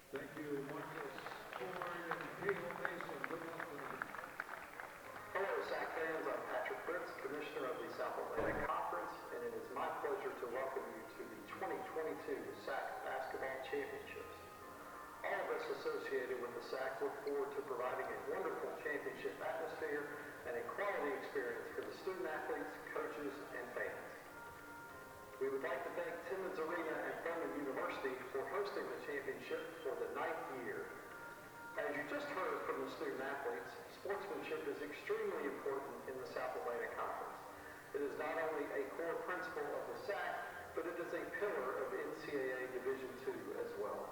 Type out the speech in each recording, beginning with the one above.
Thank you, Marcus Ford and Cable Mason. Good luck tonight. Hello, SAC fans. I'm Patrick Fritz, Commissioner of the South Atlantic Conference, and it is my pleasure to welcome you to the 2022 SAC Basketball Championships. All of us associated with the SAC look forward to providing a wonderful championship atmosphere and a quality experience for the student athletes, coaches, and fans. We would like to thank Timmons Arena and Furman University for hosting the championship for the 9th year. As you just heard from the student athletes, sportsmanship is extremely important in the South Atlantic Conference. It is not only a core principle of the SAC, but it is a pillar of NCAA Division II as well.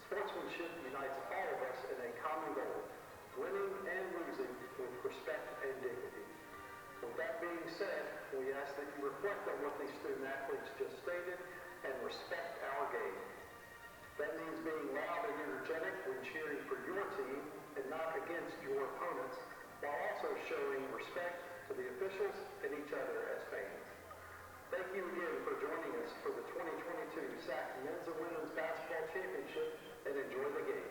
Sportsmanship unites all of us in a common goal, winning and losing with respect and dignity. With that being said, we ask that you reflect on what these student athletes just stated and respect our game. That means being loud and energetic when cheering for your team and not against your opponents, while also showing respect to the officials and each other as fans. Thank you again for joining us for the 2022 SAC Men's and Women's Basketball Championship, and enjoy the game.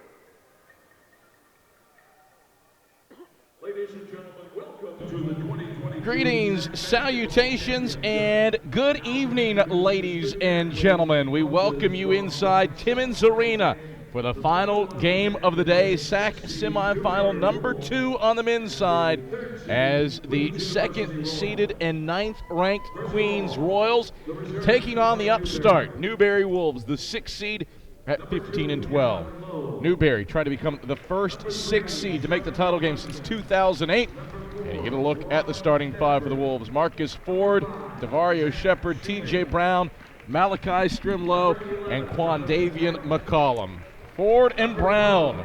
Ladies and gentlemen, welcome to the 2022. Greetings, salutations, and good evening, ladies and gentlemen. We welcome you inside Timmons Arena for the final game of the day, SAC semifinal number 2 on the men's side, as the second-seeded and 9th-ranked Queens Royals taking on the upstart Newberry Wolves, the 6th seed at 15-12. Newberry trying to become the first 6th seed to make the title game since 2008. And you get a look at the starting 5 for the Wolves. Marcus Ford, Davario Shepard, T.J. Brown, Malachi Strimlow, and Quandavian McCollum. Ford and Brown,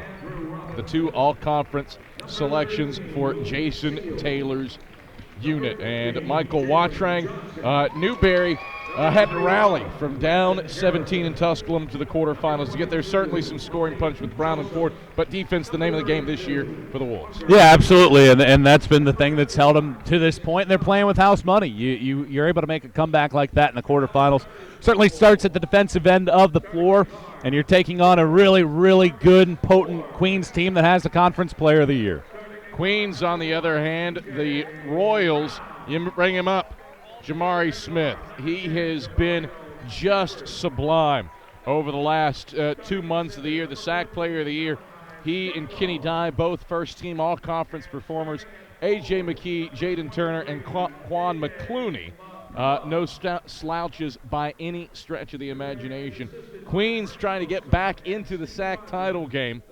the 2 all-conference selections for Jason Taylor's unit. And Michael Watrang, Newberry had to rally from down 17 in Tusculum to the quarterfinals to get there. Certainly some scoring punch with Brown and Ford, but defense the name of the game this year for the Wolves. Yeah, absolutely, and that's been the thing that's held them to this point, and they're playing with house money. You're able to make a comeback like that in the quarterfinals. Certainly starts at the defensive end of the floor, and you're taking on a really, really good and potent Queens team that has the Conference Player of the Year. Queens, on the other hand, the Royals, you bring him up, Jamari Smith. He has been just sublime over the last 2 months of the year. The SAC Player of the Year, he and Kenny Dye, both first-team all-conference performers. A.J. McKee, Jaden Turner, and Quan McClooney, no slouches by any stretch of the imagination. Queens trying to get back into the SAC title game,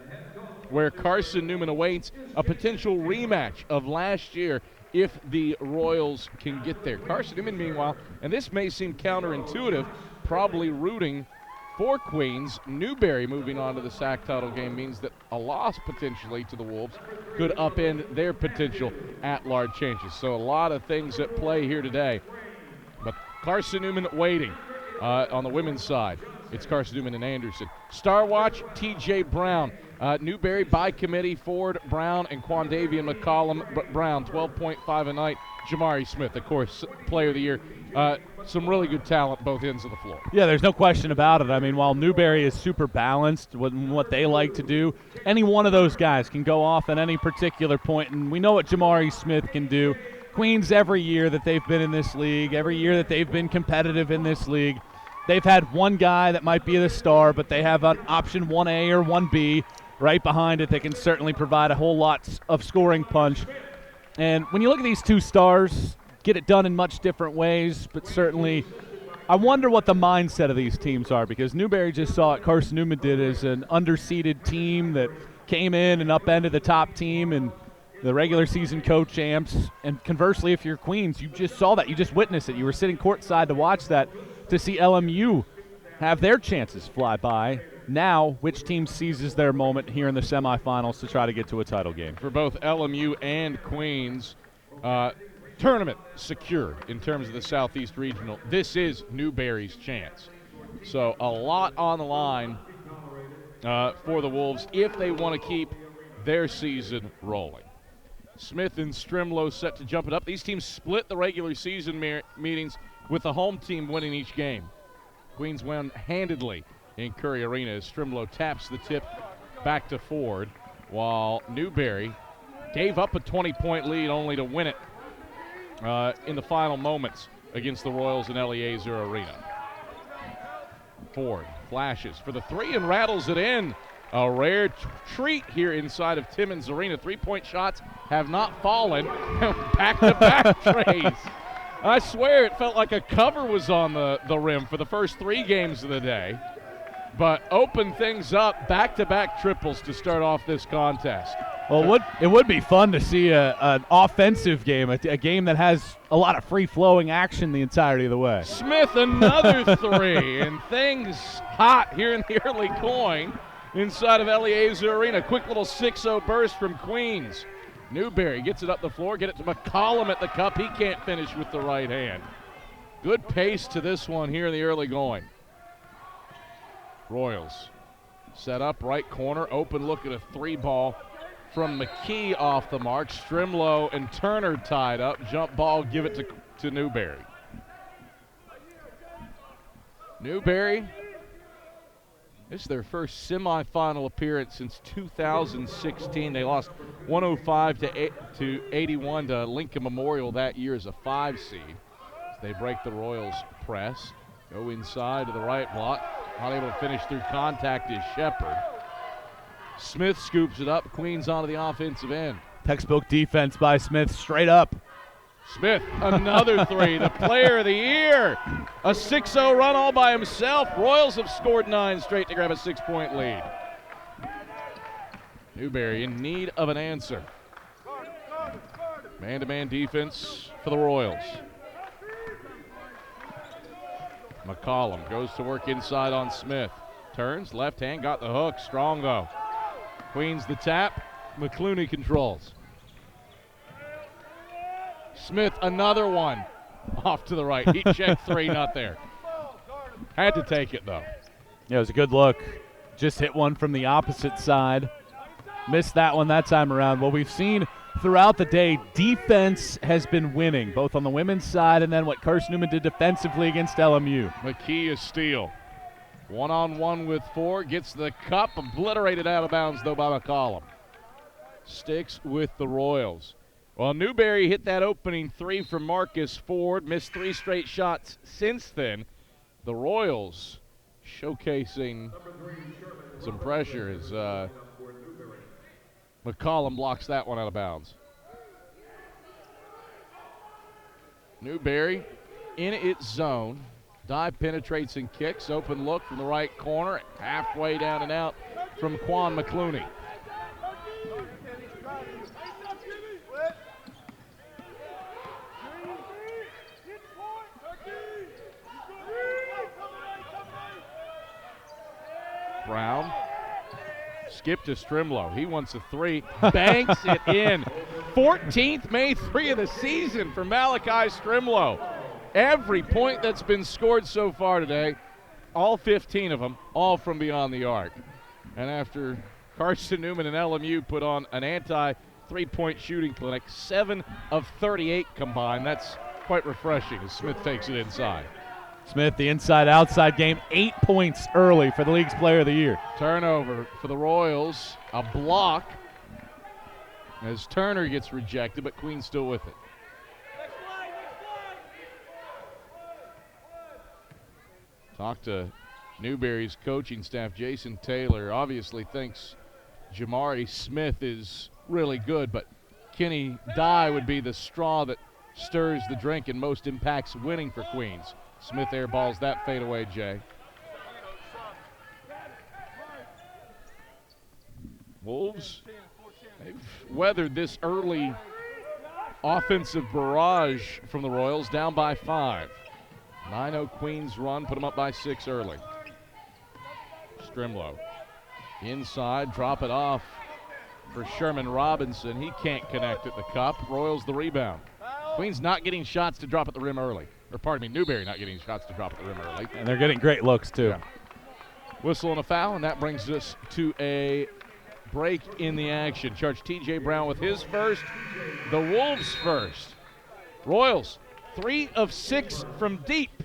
where Carson-Newman awaits a potential rematch of last year if the Royals can get there. Carson-Newman, meanwhile, and this may seem counterintuitive, probably rooting for Queens. Newberry moving on to the SAC title game means that a loss potentially to the Wolves could upend their potential at-large chances. So a lot of things at play here today. But Carson-Newman waiting on the women's side. It's Carson-Newman and Anderson. Star Watch, T.J. Brown. Newberry by committee, Ford, Brown, and Quandavian McCollum. Brown, 12.5 a night. Jamari Smith, of course, Player of the Year. Some really good talent both ends of the floor. Yeah, there's no question about it. I mean, while Newberry is super balanced with what they like to do, any one of those guys can go off at any particular point, and we know what Jamari Smith can do. Queens, every year that they've been in this league, every year that they've been competitive in this league, they've had one guy that might be the star, but they have an option 1A or 1B right behind it that can certainly provide a whole lot of scoring punch. And when you look at these 2 stars, get it done in much different ways, but certainly I wonder what the mindset of these teams are, because Newberry just saw what Carson-Newman did as an underseeded team that came in and upended the top team and the regular season co-champs. And conversely, if you're Queens, you just saw that. You just witnessed it. You were sitting courtside to watch that, to see LMU have their chances fly by. Now, which team seizes their moment here in the semifinals to try to get to a title game? For both LMU and Queens, tournament secure in terms of the Southeast Regional. This is Newberry's chance. So a lot on the line for the Wolves if they want to keep their season rolling. Smith and Strimlow set to jump it up. These teams split the regular season meetings with the home team winning each game. Queens won handedly in Curry Arena as Strimlow taps the tip back to Ford, while Newberry gave up a 20-point lead only to win it in the final moments against the Royals in Eliezer Arena. Ford flashes for the three and rattles it in. A rare treat here inside of Timmons Arena. 3-point shots have not fallen. Back-to-back trays. I swear it felt like a cover was on the rim for the first 3 games of the day. But open things up, back-to-back triples to start off this contest. Well, it would be fun to see an offensive game, a game that has a lot of free-flowing action the entirety of the way. Smith another 3, and things hot here in the early going inside of Eliezer Arena. Quick little 6-0 burst from Queens. Newberry gets it up the floor, get it to McCollum at the cup. He can't finish with the right hand. Good pace to this one here in the early going. Royals set up right corner, open look at a 3-ball from McKee off the mark. Strimlow and Turner tied up. Jump ball, give it to Newberry. Newberry, this is their first semifinal appearance since 2016. They lost 105 to 81 to Lincoln Memorial that year as a 5 seed. They break the Royals press, go inside to the right block. Not able to finish through contact is Shepard. Smith scoops it up. Queens onto the offensive end. Textbook defense by Smith, straight up. Smith, another 3, the player of the year. A 6-0 run all by himself. Royals have scored 9 straight to grab a 6-point lead. Newberry in need of an answer. Man-to-man defense for the Royals. McCollum goes to work inside on Smith. Turns, left hand, got the hook. Strong, though. Queens the tap. McClooney controls. Smith, another one. Off to the right. Heat check 3, not there. Had to take it, though. Yeah, it was a good look. Just hit one from the opposite side. Missed that one that time around. Well, we've seen throughout the day, defense has been winning, both on the women's side and then what Carson-Newman did defensively against LMU. McKee is steal. One-on-one with Ford. Gets the cup. Obliterated out of bounds, though, by McCollum. Sticks with the Royals. Well, Newberry hit that opening 3 from Marcus Ford. Missed 3 straight shots since then. The Royals showcasing some pressure as McCollum blocks that one out of bounds. Newberry in its zone. Dive penetrates and kicks. Open look from the right corner. Halfway down and out from Quan McClooney. Brown. Skip to Strimlow. He wants a 3. Banks it in. 14th made 3 of the season for Malachi Strimlow. Every point that's been scored so far today, all 15 of them, all from beyond the arc. And after Carson-Newman and LMU put on an anti-3-point shooting clinic, 7 of 38 combined. That's quite refreshing as Smith takes it inside. Smith, the inside-outside game, 8 points early for the league's player of the year. Turnover for the Royals. A block as Turner gets rejected, but Queen's still with it. Talk to Newberry's coaching staff. Jason Taylor obviously thinks Jamari Smith is really good, but Kenny Dye would be the straw that stirs the drink and most impacts winning for Queens. Smith airballs that fadeaway, Jay. Wolves, they've weathered this early offensive barrage from the Royals, down by 5. 9-0 Queens run, put them up by 6 early. Strimlow inside, drop it off for Sherman Robinson. He can't connect at the cup. Royals the rebound. Queens not getting shots to drop at the rim early. Or pardon me, Newberry not getting shots to drop at the rim early. And they're getting great looks, too. Yeah. Whistle and a foul, and that brings us to a break in the action. Charge T.J. Brown with his first. The Wolves first. Royals, 3 of 6 from deep.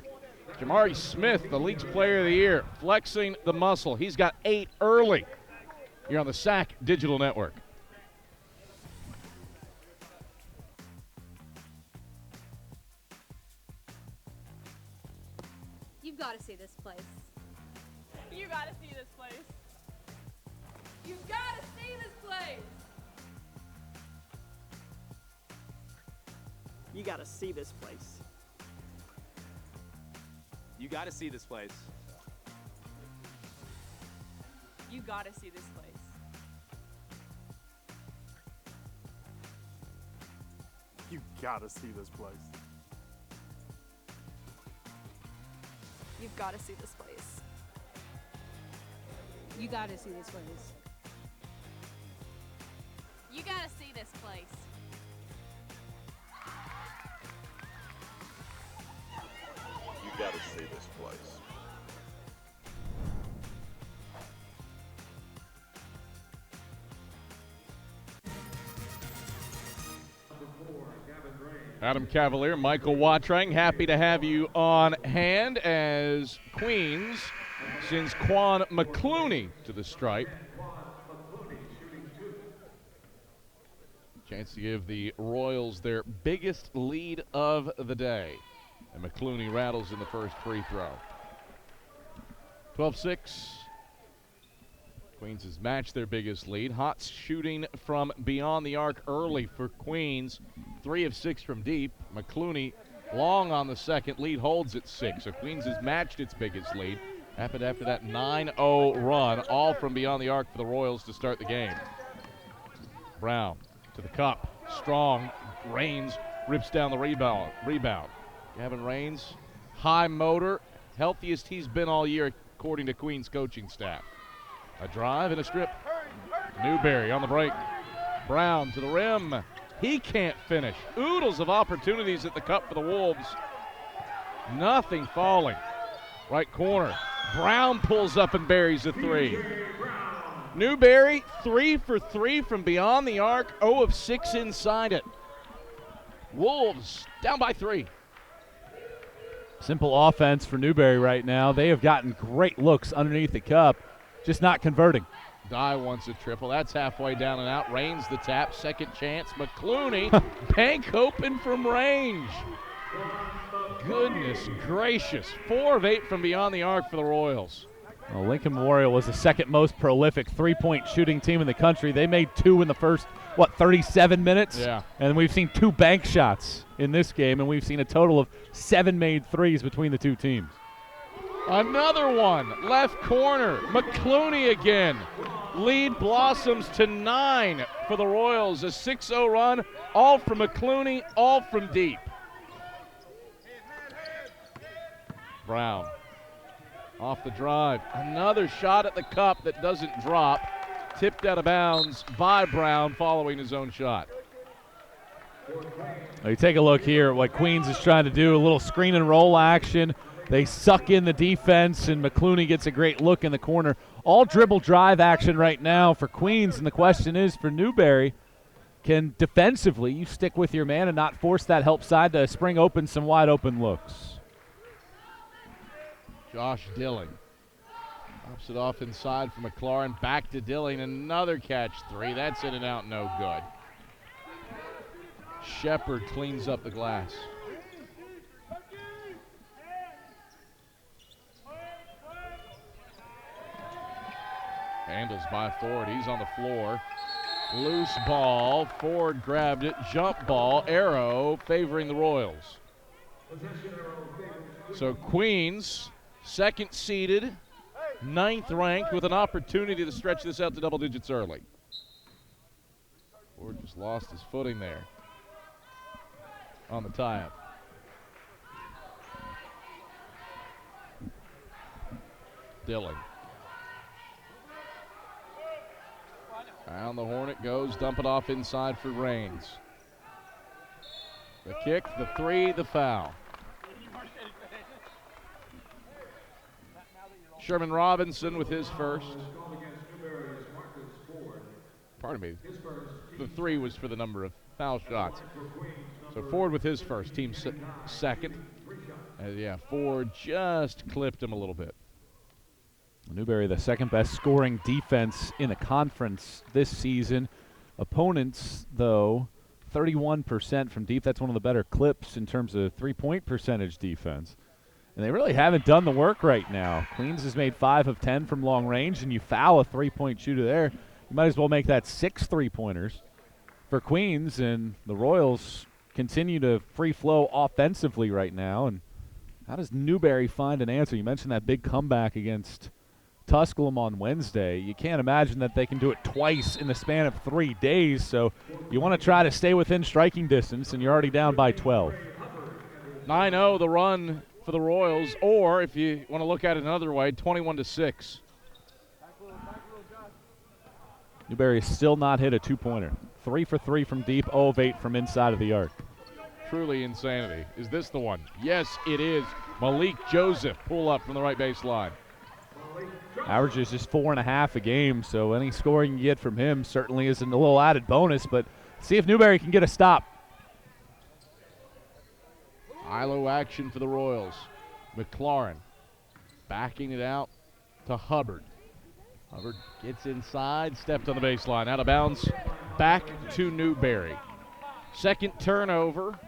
Jamari Smith, the league's player of the year, flexing the muscle. He's got 8 early. You're on the SAC Digital Network. You've got to see this place. You gotta see this place. You've gotta see this place. You gotta see this place. You gotta see this place. You gotta see this place. You gotta see this place. You've gotta see this place. You got to see this place. You gotta see this place. You gotta see this place. Adam Cavalier, Michael Watrang, happy to have you on hand as Queens sends Quan McClooney to the stripe. Chance to give the Royals their biggest lead of the day. And McClooney rattles in the first free throw. 12-6. Queens has matched their biggest lead. Hot shooting from beyond the arc early for Queens. 3 of 6 from deep. McClooney long on the second. Lead holds at 6. So Queens has matched its biggest lead. Happened after that 9-0 run, all from beyond the arc for the Royals to start the game. Brown to the cup. Strong. Raines rips down the rebound. Gavin Raines, high motor, healthiest he's been all year according to Queens coaching staff. A drive and a strip. Newberry on the break. Brown to the rim. He can't finish. Oodles of opportunities at the cup for the Wolves. Nothing falling. Right corner. Brown pulls up and buries a 3. Newberry, 3 for 3 from beyond the arc, 0 of 6 inside it. Wolves down by 3. Simple offense for Newberry right now. They have gotten great looks underneath the cup, just not converting. Dye wants a triple. That's halfway down and out. Raines the tap. Second chance. McClooney, bank open from range. Goodness gracious. 4 of 8 from beyond the arc for the Royals. Well, Lincoln Memorial was the second most prolific three-point shooting team in the country. They made 2 in the first, 37 minutes? Yeah. And we've seen 2 bank shots in this game, and we've seen a total of 7 made threes between the two teams. Another one. Left corner. McClooney again. Lead blossoms to 9 for the Royals. A 6-0 run, all from McClooney, all from deep. Brown off the drive. Another shot at the cup that doesn't drop. Tipped out of bounds by Brown following his own shot. Now you take a look here at what Queens is trying to do, a little screen and roll action. They suck in the defense, and McClooney gets a great look in the corner. All dribble drive action right now for Queens, and the question is for Newberry, can defensively you stick with your man and not force that help side to spring open some wide open looks? Josh Dilling pops it off inside for McLaurin. Back to Dilling. Another catch 3. That's in and out, no good. Shepard cleans up the glass. Handles by Ford. He's on the floor. Loose ball. Ford grabbed it. Jump ball. Arrow favoring the Royals. So Queens, second seeded, 9th ranked, with an opportunity to stretch this out to double digits early. Ford just lost his footing there on the tie-up. Dilling. Down the horn it goes. Dump it off inside for Raines. The kick, the 3, the foul. Sherman Robinson with his first. Pardon me. The 3 was for the number of foul shots. So Ford with his first, team second. Yeah, Ford just clipped him a little bit. Newberry, the second best scoring defense in the conference this season. Opponents, though, 31% from deep. That's one of the better clips in terms of three-point percentage defense. And they really haven't done the work right now. Queens has made 5 of 10 from long range, and you foul a three-point shooter there, you might as well make that 6 three-pointers for Queens, and the Royals continue to free flow offensively right now. And how does Newberry find an answer? You mentioned that big comeback against Tusculum on Wednesday. You can't imagine that they can do it twice in the span of 3 days, so you want to try to stay within striking distance, and you're already down by 12. 9-0 the run for the Royals, or if you want to look at it another way, 21-6. Newberry has still not hit a two-pointer. 3 for 3 from deep, 0 of 8 from inside of the arc. Truly insanity. Is this the one? Yes, it is. Malik Joseph pull up from the right baseline. Averages just 4.5 a game, so any scoring you get from him certainly is a little added bonus, but see if Newberry can get a stop. ILO action for the Royals. McLaurin backing it out to Hubbard. Hubbard gets inside, stepped on the baseline, out of bounds, back to Newberry. Second turnover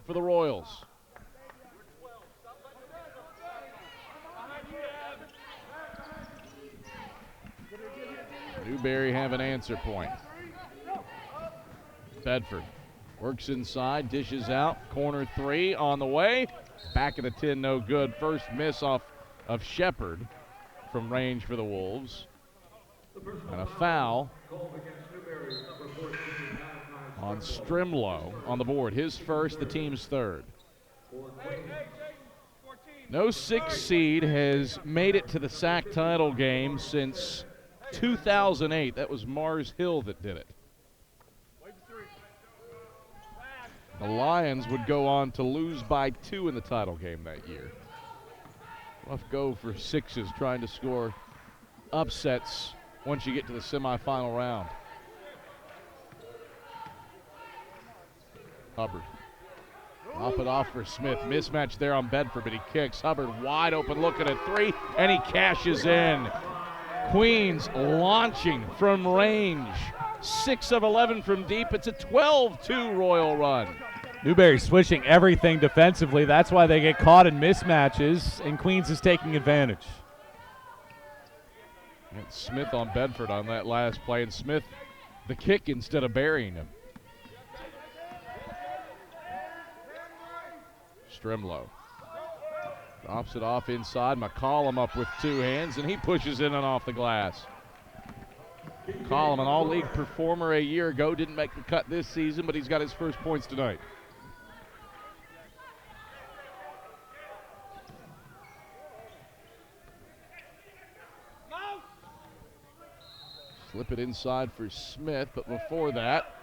for the Royals. Newberry have an answer point. Bedford works inside, dishes out, corner 3 on the way. Back of the 10, no good. First miss off of Shepard from range for the Wolves. And a foul on Strimlow on the board. His first, the team's third. No 6 seed has made it to the SAC title game since 2008. That was Mars Hill that did it. The Lions would go on to lose by 2 in the title game that year. Rough go for 6s trying to score upsets once you get to the semifinal round. Hubbard. Drop it off for Smith. Mismatch there on Bedford, but he kicks. Hubbard wide open looking at 3, and he cashes in. Queens launching from range. 6 of 11 from deep. It's a 12-2 Royal run. Newberry switching everything defensively. That's why they get caught in mismatches, and Queens is taking advantage. And Smith on Bedford on that last play, and Smith the kick instead of burying him. Strimlow drops it off inside. McCollum up with 2 hands, and he pushes in and off the glass. McCollum, an all-league performer a year ago, didn't make the cut this season, but he's got his first points tonight. Slip it inside for Smith, but before that,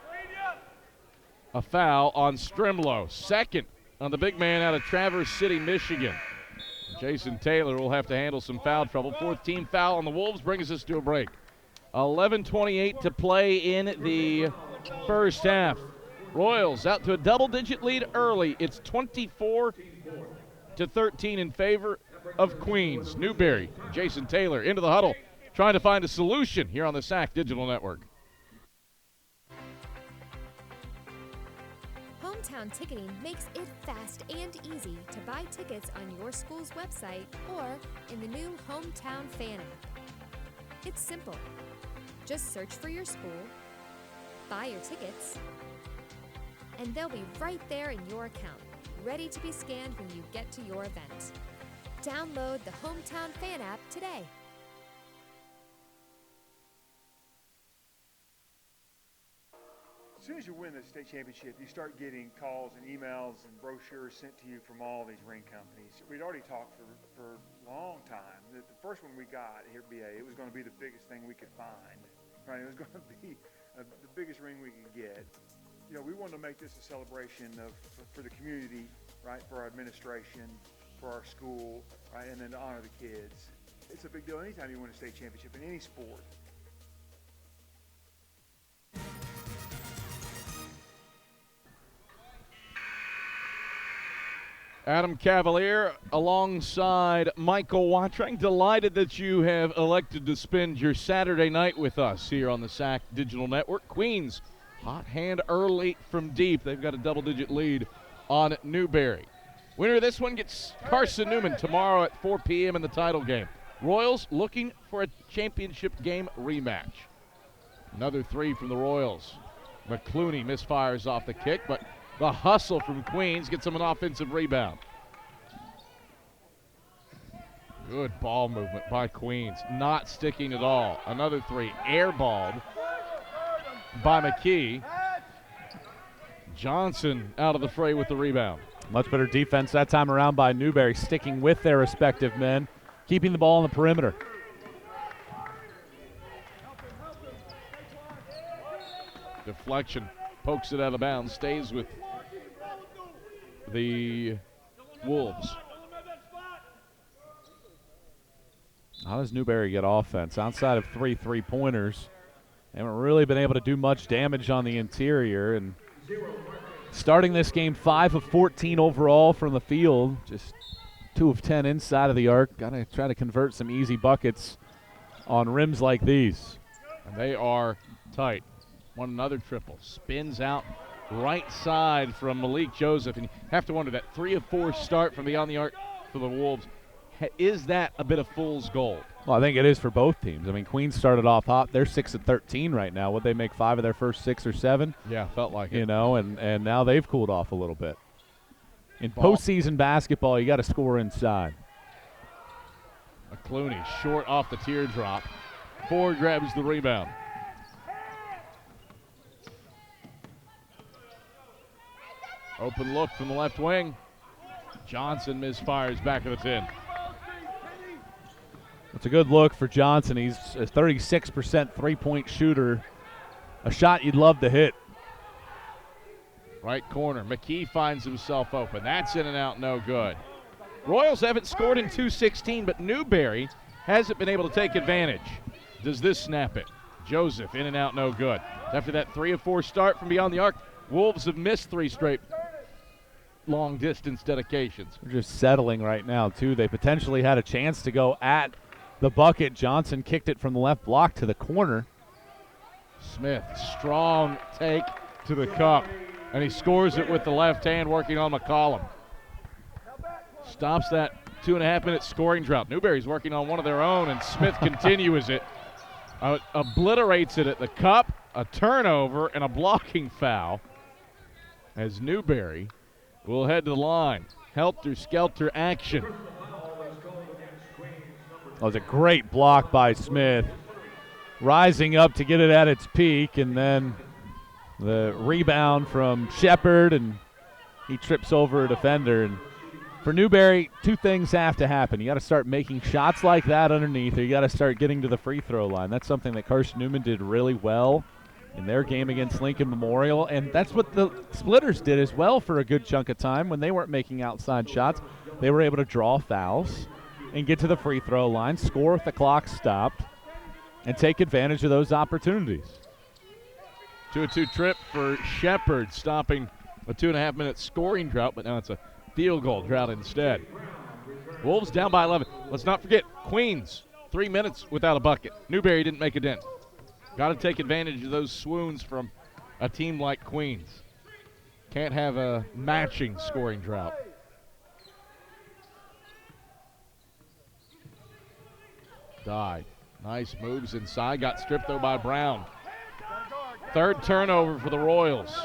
a foul on Strimlow. Second on the big man out of Traverse City, Michigan. Jason Taylor will have to handle some foul trouble. 4th team foul on the Wolves brings us to a break. 11:28 to play in the first half. Royals out to a double-digit lead early. It's 24-13 in favor of Queens. Newberry, Jason Taylor into the huddle, trying to find a solution here on the SAC Digital Network. Hometown Ticketing makes it fast and easy to buy tickets on your school's website or in the new Hometown Fan app. It's simple. Just search for your school, buy your tickets, and they'll be right there in your account, ready to be scanned when you get to your event. Download the Hometown Fan app today. As soon as you win the state championship, you start getting calls and emails and brochures sent to you from all these ring companies. We'd already talked for a long time that the first one we got here at BA, it was going to be the biggest thing we could find. Right? It was going to be the biggest ring we could get. You know, we wanted to make this a celebration for the community, right? For our administration, for our school, right? And then to honor the kids. It's a big deal anytime you win a state championship in any sport. Adam Cavalier alongside Michael Watring. Delighted that you have elected to spend your Saturday night with us here on the SAC Digital Network. Queens, hot hand early from deep. They've got a double-digit lead on Newberry. Winner of this one gets Carson-Newman tomorrow at 4 p.m. in the title game. Royals looking for a championship game rematch. Another three from the Royals. McClooney misfires off the kick, but the hustle from Queens gets him an offensive rebound. Good ball movement by Queens. Not sticking at all. Another three. Airballed by McKee. Johnson out of the fray with the rebound. Much better defense that time around by Newberry, sticking with their respective men, keeping the ball on the perimeter. Deflection. Pokes it out of bounds. Stays with the Wolves. How does Newberry get offense? Outside of 3 3-pointers, they haven't really been able to do much damage on the interior. And starting this game, 5 of 14 overall from the field, just 2 of 10 inside of the arc. Got to try to convert some easy buckets on rims like these. And they are tight. One another triple. Spins out right side from Malik Joseph. And you have to wonder, that 3 of 4 start from beyond the arc for the Wolves, is that a bit of fool's gold? Well, I think it is for both teams. I mean, Queens started off hot. They're 6 of 13 right now. Would they make 5 of their first 6 or 7? Yeah, felt like it. You know, and now they've cooled off a little bit. In postseason basketball, you got to score inside. McClooney short off the teardrop. Ford grabs the rebound. Open look from the left wing. Johnson misfires back of the 10. It's a good look for Johnson. He's a 36% three-point shooter. A shot you'd love to hit. Right corner. McKee finds himself open. That's in and out, no good. Royals haven't scored in 2:16, but Newberry hasn't been able to take advantage. Does this snap it? Joseph, in and out, no good. After that 3 of 4 start from beyond the arc, Wolves have missed 3 straight long-distance dedications. They're just settling right now, too. They potentially had a chance to go at the bucket. Johnson kicked it from the left block to the corner. Smith, strong take to the cup, and he scores it with the left hand, working on McCollum. Stops that 2.5-minute scoring drought. Newberry's working on one of their own, and Smith continues it. Obliterates it at the cup, a turnover, and a blocking foul as Newberry will head to the line. Helter-skelter action. That was a great block by Smith. Rising up to get it at its peak, and then the rebound from Shepard, and he trips over a defender. And for Newberry, 2 things have to happen. You got to start making shots like that underneath, or you got to start getting to the free throw line. That's something that Carson-Newman did really well in their game against Lincoln Memorial, and that's what the Splitters did as well for a good chunk of time. When they weren't making outside shots, they were able to draw fouls and get to the free throw line, score if the clock stopped, and take advantage of those opportunities. 2-2 trip for Shepard, stopping a 2.5-minute scoring drought, but now it's a field goal drought instead. Wolves down by 11. Let's not forget, Queens, 3 minutes without a bucket. Newberry didn't make a dent. Got to take advantage of those swoons from a team like Queens. Can't have a matching scoring drought. Died. Nice moves inside. Got stripped, though, by Brown. 3rd turnover for the Royals.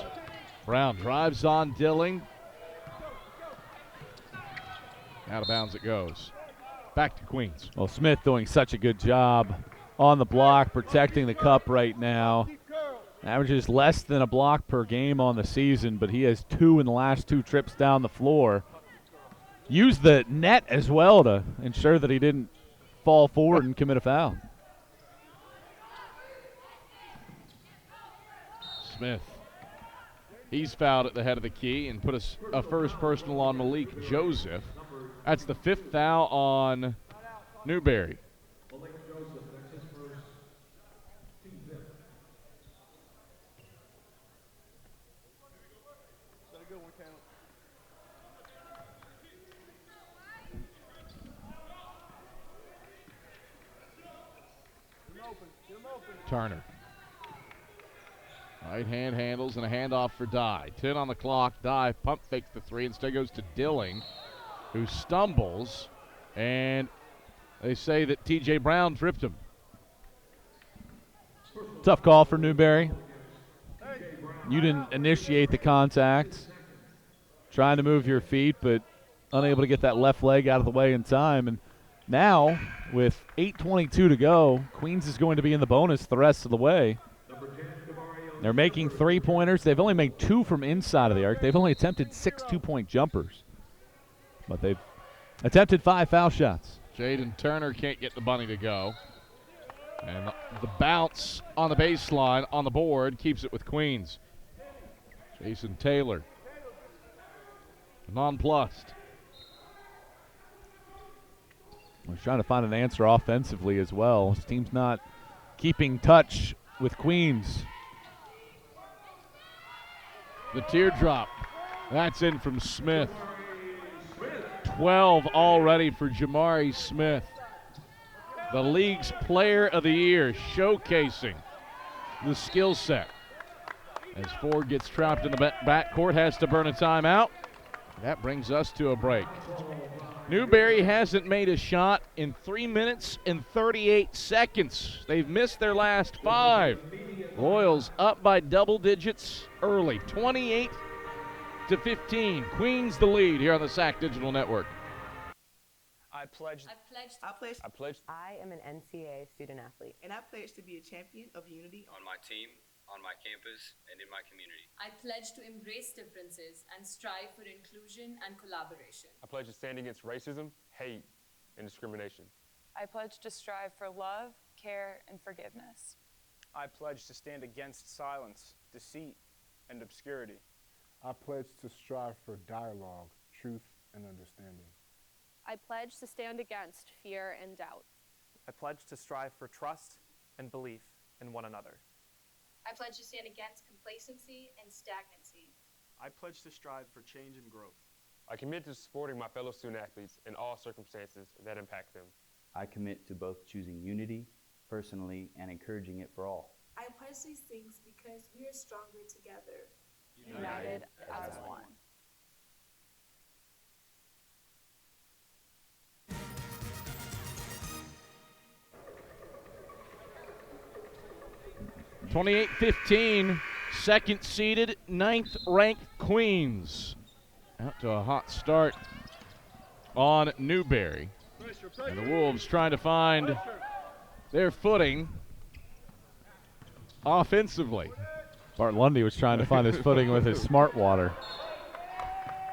Brown drives on Dilling. Out of bounds it goes. Back to Queens. Well, Smith doing such a good job on the block, protecting the cup right now. Averages less than a block per game on the season, but he has 2 in the last 2 trips down the floor. Used the net as well to ensure that he didn't fall forward and commit a foul. Smith. He's fouled at the head of the key and put a first personal on Malik Joseph. That's the 5th foul on Newberry. Turner. Right hand handles and a handoff for Dye. 10 on the clock. Dye pump fakes the three. Instead goes to Dilling, who stumbles. And they say that T.J. Brown tripped him. Tough call for Newberry. You didn't initiate the contact. Trying to move your feet, but unable to get that left leg out of the way in time. And now, with 8:22 to go, Queens is going to be in the bonus the rest of the way. They're making three-pointers. They've only made 2 from inside of the arc. They've only attempted 6 two-point jumpers. But they've attempted 5 foul shots. Jaden Turner can't get the bunny to go. And the bounce on the baseline on the board keeps it with Queens. Jason Taylor, nonplussed. We're trying to find an answer offensively as well. His team's not keeping touch with Queens. The teardrop. That's in from Smith. 12 already for Jamari Smith. The league's player of the year, showcasing the skill set. As Ford gets trapped in the backcourt, has to burn a timeout. That brings us to a break. Newberry hasn't made a shot in 3 minutes and 38 seconds. They've missed their last 5. Royals up by double digits early, 28-15. Queens the lead here on the SAC Digital Network. I pledge. I am an NCAA student athlete. And I pledge to be a champion of unity On my team, on my campus, and in my community. I pledge to embrace differences and strive for inclusion and collaboration. I pledge to stand against racism, hate, and discrimination. I pledge to strive for love, care, and forgiveness. I pledge to stand against silence, deceit, and obscurity. I pledge to strive for dialogue, truth, and understanding. I pledge to stand against fear and doubt. I pledge to strive for trust and belief in one another. I pledge to stand against complacency and stagnancy. I pledge to strive for change and growth. I commit to supporting my fellow student athletes in all circumstances that impact them. I commit to both choosing unity personally and encouraging it for all. I pledge these things because we are stronger together. United as one. (28-15), second-seeded, 9th-ranked Queens. Out to a hot start on Newberry. And the Wolves trying to find their footing offensively. Bart Lundy was trying to find his footing with his smart water.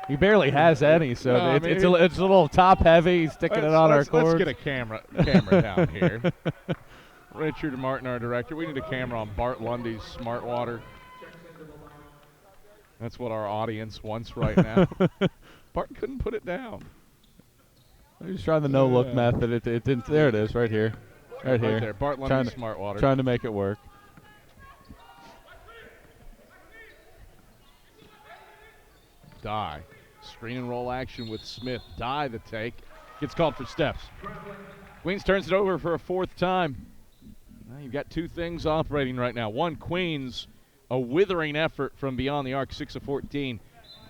He barely has any, so No, it's a little top-heavy. He's sticking it on our court. Let's get a camera down here. Richard Martin, our director. We need a camera on Bart Lundy's smart water. That's what our audience wants right now. Bart couldn't put it down. He's trying the no-look method. It didn't. There it is, right here. Right here. There, Bart Lundy's smart water. Trying to make it work. Dye. Screen and roll action with Smith. Dye the take. Gets called for steps. Queens turns it over for a 4th time. Now you've got 2 things operating right now. One, Queens, a withering effort from beyond the arc, 6 of 14.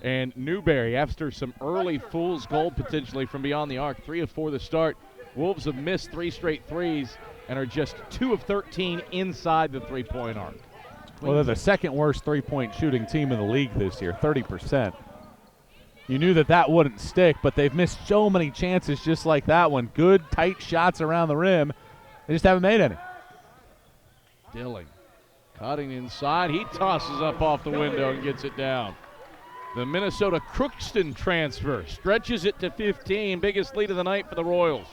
And Newberry, after some early fool's gold potentially from beyond the arc, 3 of 4 to start. Wolves have missed 3 straight threes and are just 2 of 13 inside the three-point arc. Well, they're the second worst three-point shooting team in the league this year, 30%. You knew that wouldn't stick, but they've missed so many chances just like that one. Good, tight shots around the rim. They just haven't made any. Dilling cutting inside. He tosses up off the window and gets it down. The Minnesota Crookston transfer stretches it to 15. Biggest lead of the night for the Royals.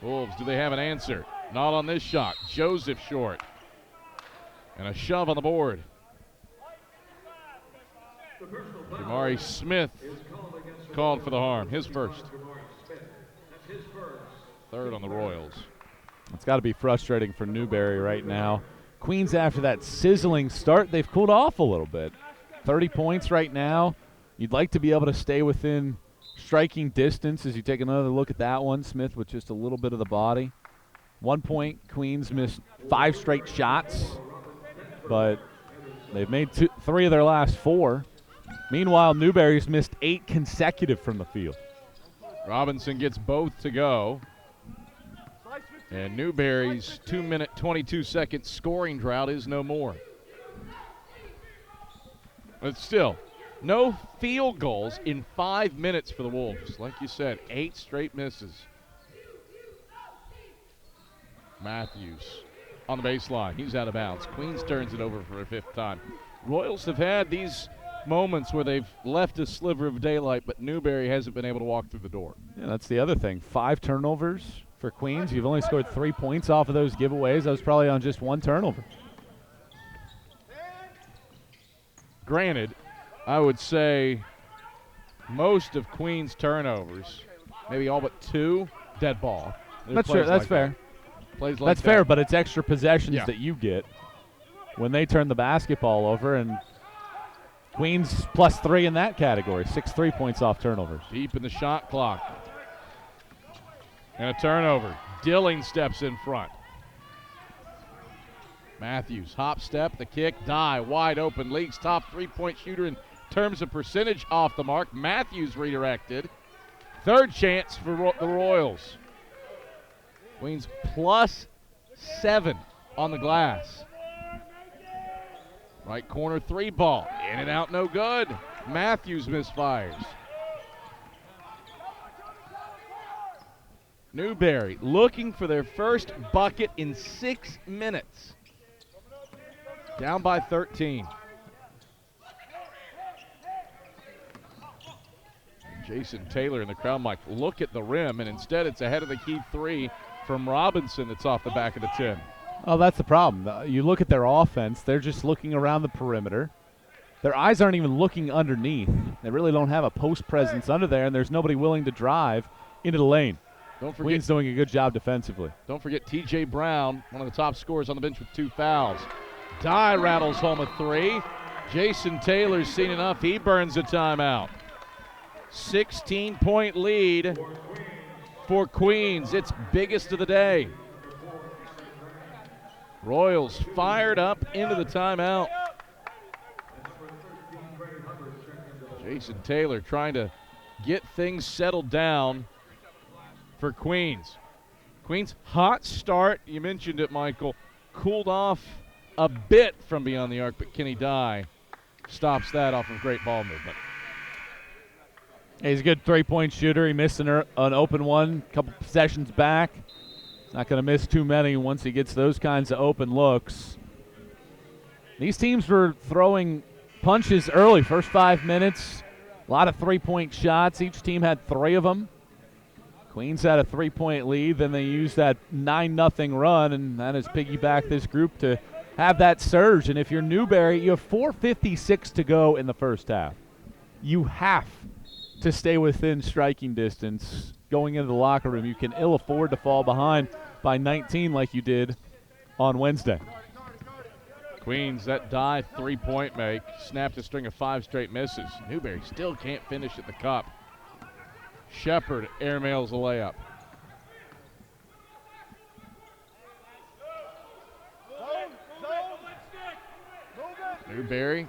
Wolves, do they have an answer? Not on this shot. Joseph short. And a shove on the board. Jamari Smith called for the harm. His first. 3rd on the Royals. It's got to be frustrating for Newberry right now. Queens, after that sizzling start, they've cooled off a little bit. 30 points right now. You'd like to be able to stay within striking distance as you take another look at that one. Smith with just a little bit of the body. 1 point, Queens missed 5 straight shots, but they've made 3 of their last 4. Meanwhile, Newberry's missed 8 consecutive from the field. Robinson gets both to go. And Newberry's 2-minute, 22-second scoring drought is no more. But still, no field goals in 5 minutes for the Wolves. Like you said, 8 straight misses. Matthews on the baseline. He's out of bounds. Queens turns it over for a 5th time. Royals have had these moments where they've left a sliver of daylight, but Newberry hasn't been able to walk through the door. Yeah, that's the other thing. 5 turnovers for Queens. You've only scored 3 points off of those giveaways. That was probably on just 1 turnover. Granted, I would say most of Queens' turnovers, maybe all but 2, dead ball. That's fair. That's fair. Plays like that's that. fair, but it's extra possessions that you get when they turn the basketball over, and Queens plus 3 in that category. 6 3-points off turnovers. Deep in the shot clock. And a turnover. Dilling steps in front. Matthews, hop step, the kick, die, wide open. League's top 3-point shooter in terms of percentage off the mark. Matthews redirected. 3rd chance for the Royals. Queens plus 7 on the glass. Right corner 3 ball. In and out, no good. Matthews misfires. Newberry looking for their first bucket in 6 minutes. Down by 13. Jason Taylor in the crowd mic, look at the rim, and instead it's ahead of the key 3 from Robinson that's off the back of the 10. Oh, that's the problem. You look at their offense, they're just looking around the perimeter. Their eyes aren't even looking underneath. They really don't have a post presence under there, and there's nobody willing to drive into the lane. Don't forget, Queens doing a good job defensively. Don't forget T.J. Brown, one of the top scorers on the bench with 2 fouls. Dye rattles home a 3. Jason Taylor's seen enough. He burns a timeout. 16-point lead for Queens. It's biggest of the day. Royals fired up into the timeout. Jason Taylor trying to get things settled down for Queens. Queens, hot start. You mentioned it, Michael. Cooled off a bit from beyond the arc, but Kenny Dye stops that off of great ball movement. He's a good 3-point shooter. He missed an open one a couple possessions back. Not going to miss too many once he gets those kinds of open looks. These teams were throwing punches early, first 5 minutes. A lot of 3-point shots. Each team had 3 of them. Queens had a 3-point lead. Then they used that 9-0 run, and that has piggybacked this group to have that surge. And if you're Newberry, you have 4:56 to go in the first half. You have to stay within striking distance going into the locker room. You can ill afford to fall behind by 19 like you did on Wednesday. Queens, that Dye 3-point make, snapped a string of 5 straight misses. Newberry still can't finish at the cup. Shepard airmails a layup. Newberry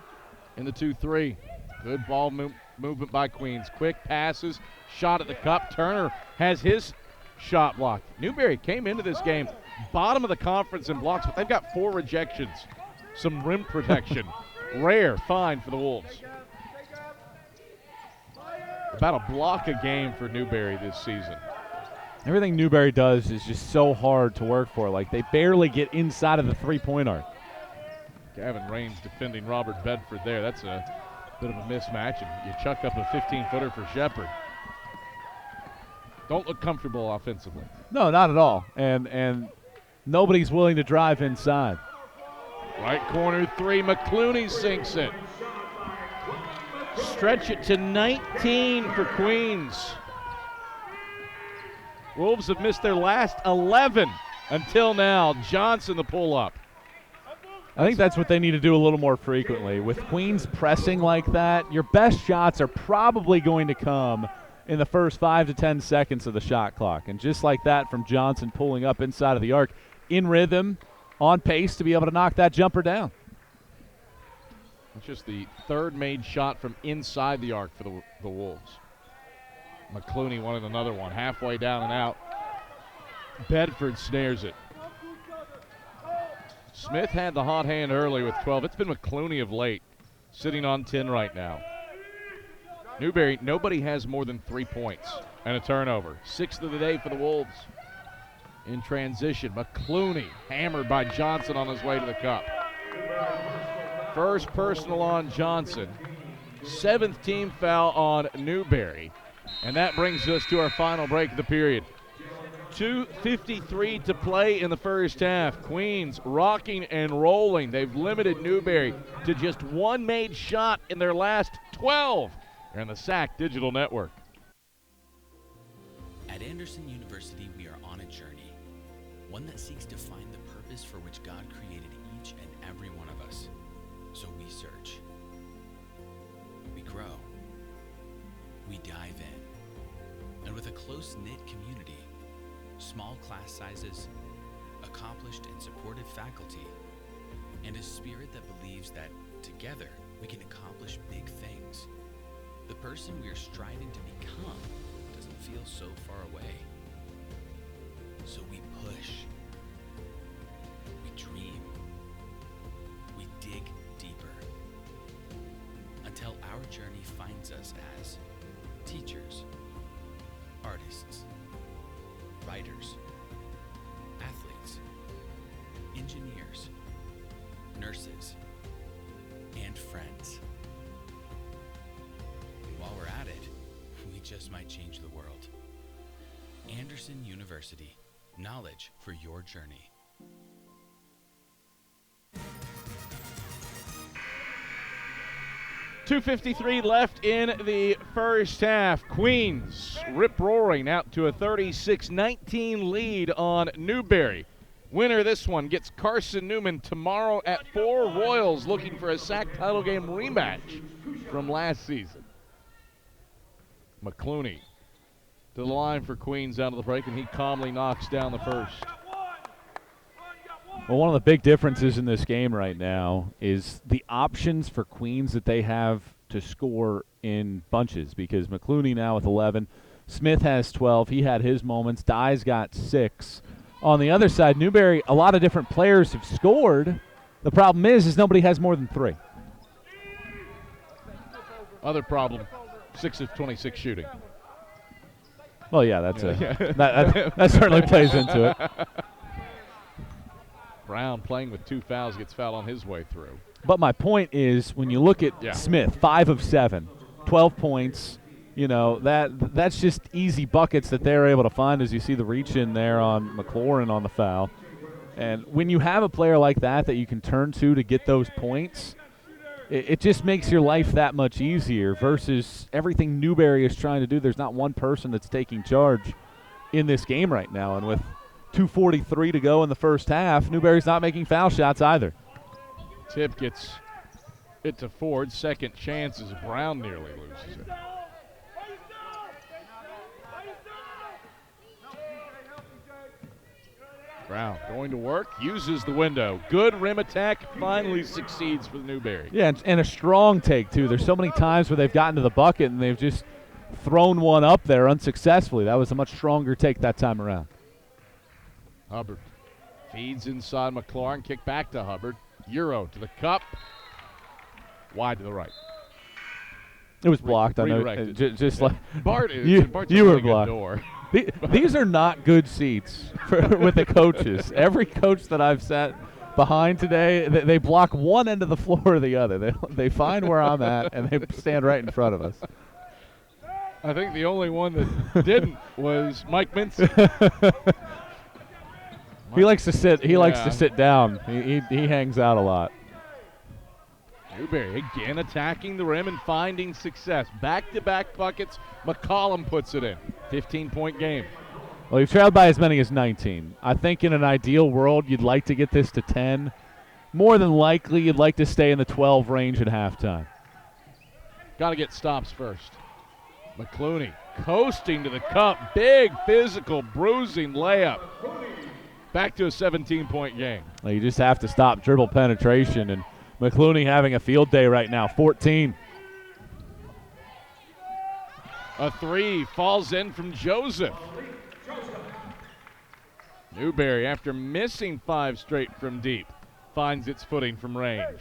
in the 2-3. Good ball movement by Queens. Quick passes, shot at the cup. Turner has his shot blocked. Newberry came into this game bottom of the conference in blocks, but they've got 4 rejections. Some rim protection. Rare find for the Wolves. About a block a game for Newberry this season. Everything Newberry does is just so hard to work for. Like, they barely get inside of the 3-point arc. Gavin Raines defending Robert Bedford there. That's a bit of a mismatch, and you chuck up a 15-footer for Shepard. Don't look comfortable offensively. No, not at all. And nobody's willing to drive inside. Right corner 3, McClooney sinks it. Stretch it to 19 for Queens. Wolves have missed their last 11 until now. Johnson the pull-up. I think that's what they need to do a little more frequently. With Queens pressing like that, your best shots are probably going to come in the first 5 to 10 seconds of the shot clock. And just like that from Johnson pulling up inside of the arc, in rhythm, on pace to be able to knock that jumper down. It's just the third made shot from inside the arc for the Wolves. McClooney wanted another one, halfway down and out. Bedford snares it. Smith had the hot hand early with 12. It's been McClooney of late, sitting on 10 right now. Newberry, nobody has more than 3 points and a turnover. 6th of the day for the Wolves. In transition, McClooney hammered by Johnson on his way to the cup. First personal on Johnson. 7th team foul on Newberry. And that brings us to our final break of the period. 2:53 to play in the first half. Queens rocking and rolling. They've limited Newberry to just one made shot in their last 12. They're on the SAC Digital Network. At Anderson University, we are on a journey, one that seeks to find the purpose for which God created each and every one of us. So we search, we grow, we dive in, and with a close-knit community, small class sizes, accomplished and supportive faculty, and a spirit that believes that together we can accomplish big things, the person we are striving to become doesn't feel so far away. So we push, we dream, we dig deeper, until our journey finds us as teachers, artists, writers, athletes, engineers, nurses, and friends. And while we're at it, we just might change the world. Anderson University, knowledge for your journey. .253 left in the first half. Queens rip-roaring out to a 36-19 lead on Newberry. Winner this one gets Carson-Newman tomorrow at 4. Royals looking for a SAC title game rematch from last season. McClooney to the line for Queens out of the break, and he calmly knocks down the first. Well, one of the big differences in this game right now is the options for Queens that they have to score in bunches, because McClooney now with 11. Smith has 12. He had his moments. Dye's got 6. On the other side, Newberry, a lot of different players have scored. The problem is nobody has more than 3. Other problem, 6 of 26 shooting. Well, yeah, that certainly plays into it. Brown playing with 2 fouls, gets fouled on his way through. But my point is, when you look at Smith, 5 of 7, 12 points, you know, that's just easy buckets that they're able to find, as you see the reach in there on McLaurin on the foul. And when you have a player like that you can turn to get those points, it just makes your life that much easier versus everything Newberry is trying to do. There's not one person that's taking charge in this game right now. And with 2:43 to go in the first half, Newberry's not making foul shots either. Tip gets it to Ford. Second chance as Brown nearly loses it. Brown going to work, uses the window. Good rim attack, finally succeeds for the Newberry. Yeah, and a strong take, too. There's so many times where they've gotten to the bucket and they've just thrown one up there unsuccessfully. That was a much stronger take that time around. Hubbard feeds inside McLaurin, kick back to Hubbard. Euro to the cup. Wide to the right. It was blocked. I know. Just like Bart, you were blocked. Door. These are not good seats with the coaches. Every coach that I've sat behind today, they block one end of the floor or the other. They find where I'm at, and they stand right in front of us. I think the only one that didn't was Mike Minson. He likes to sit. He likes to sit down. He hangs out a lot. Newberry again attacking the rim and finding success. Back-to-back buckets. McCollum puts it in. 15-point game. Well, you've trailed by as many as 19. I think in an ideal world, you'd like to get this to 10. More than likely, you'd like to stay in the 12 range at halftime. Got to get stops first. McClooney coasting to the cup. Big physical bruising layup. Back to a 17-point game. Well, you just have to stop dribble penetration, and McClooney having a field day right now, 14. A three falls in from Joseph. Newberry, after missing 5 straight from deep, finds its footing from range.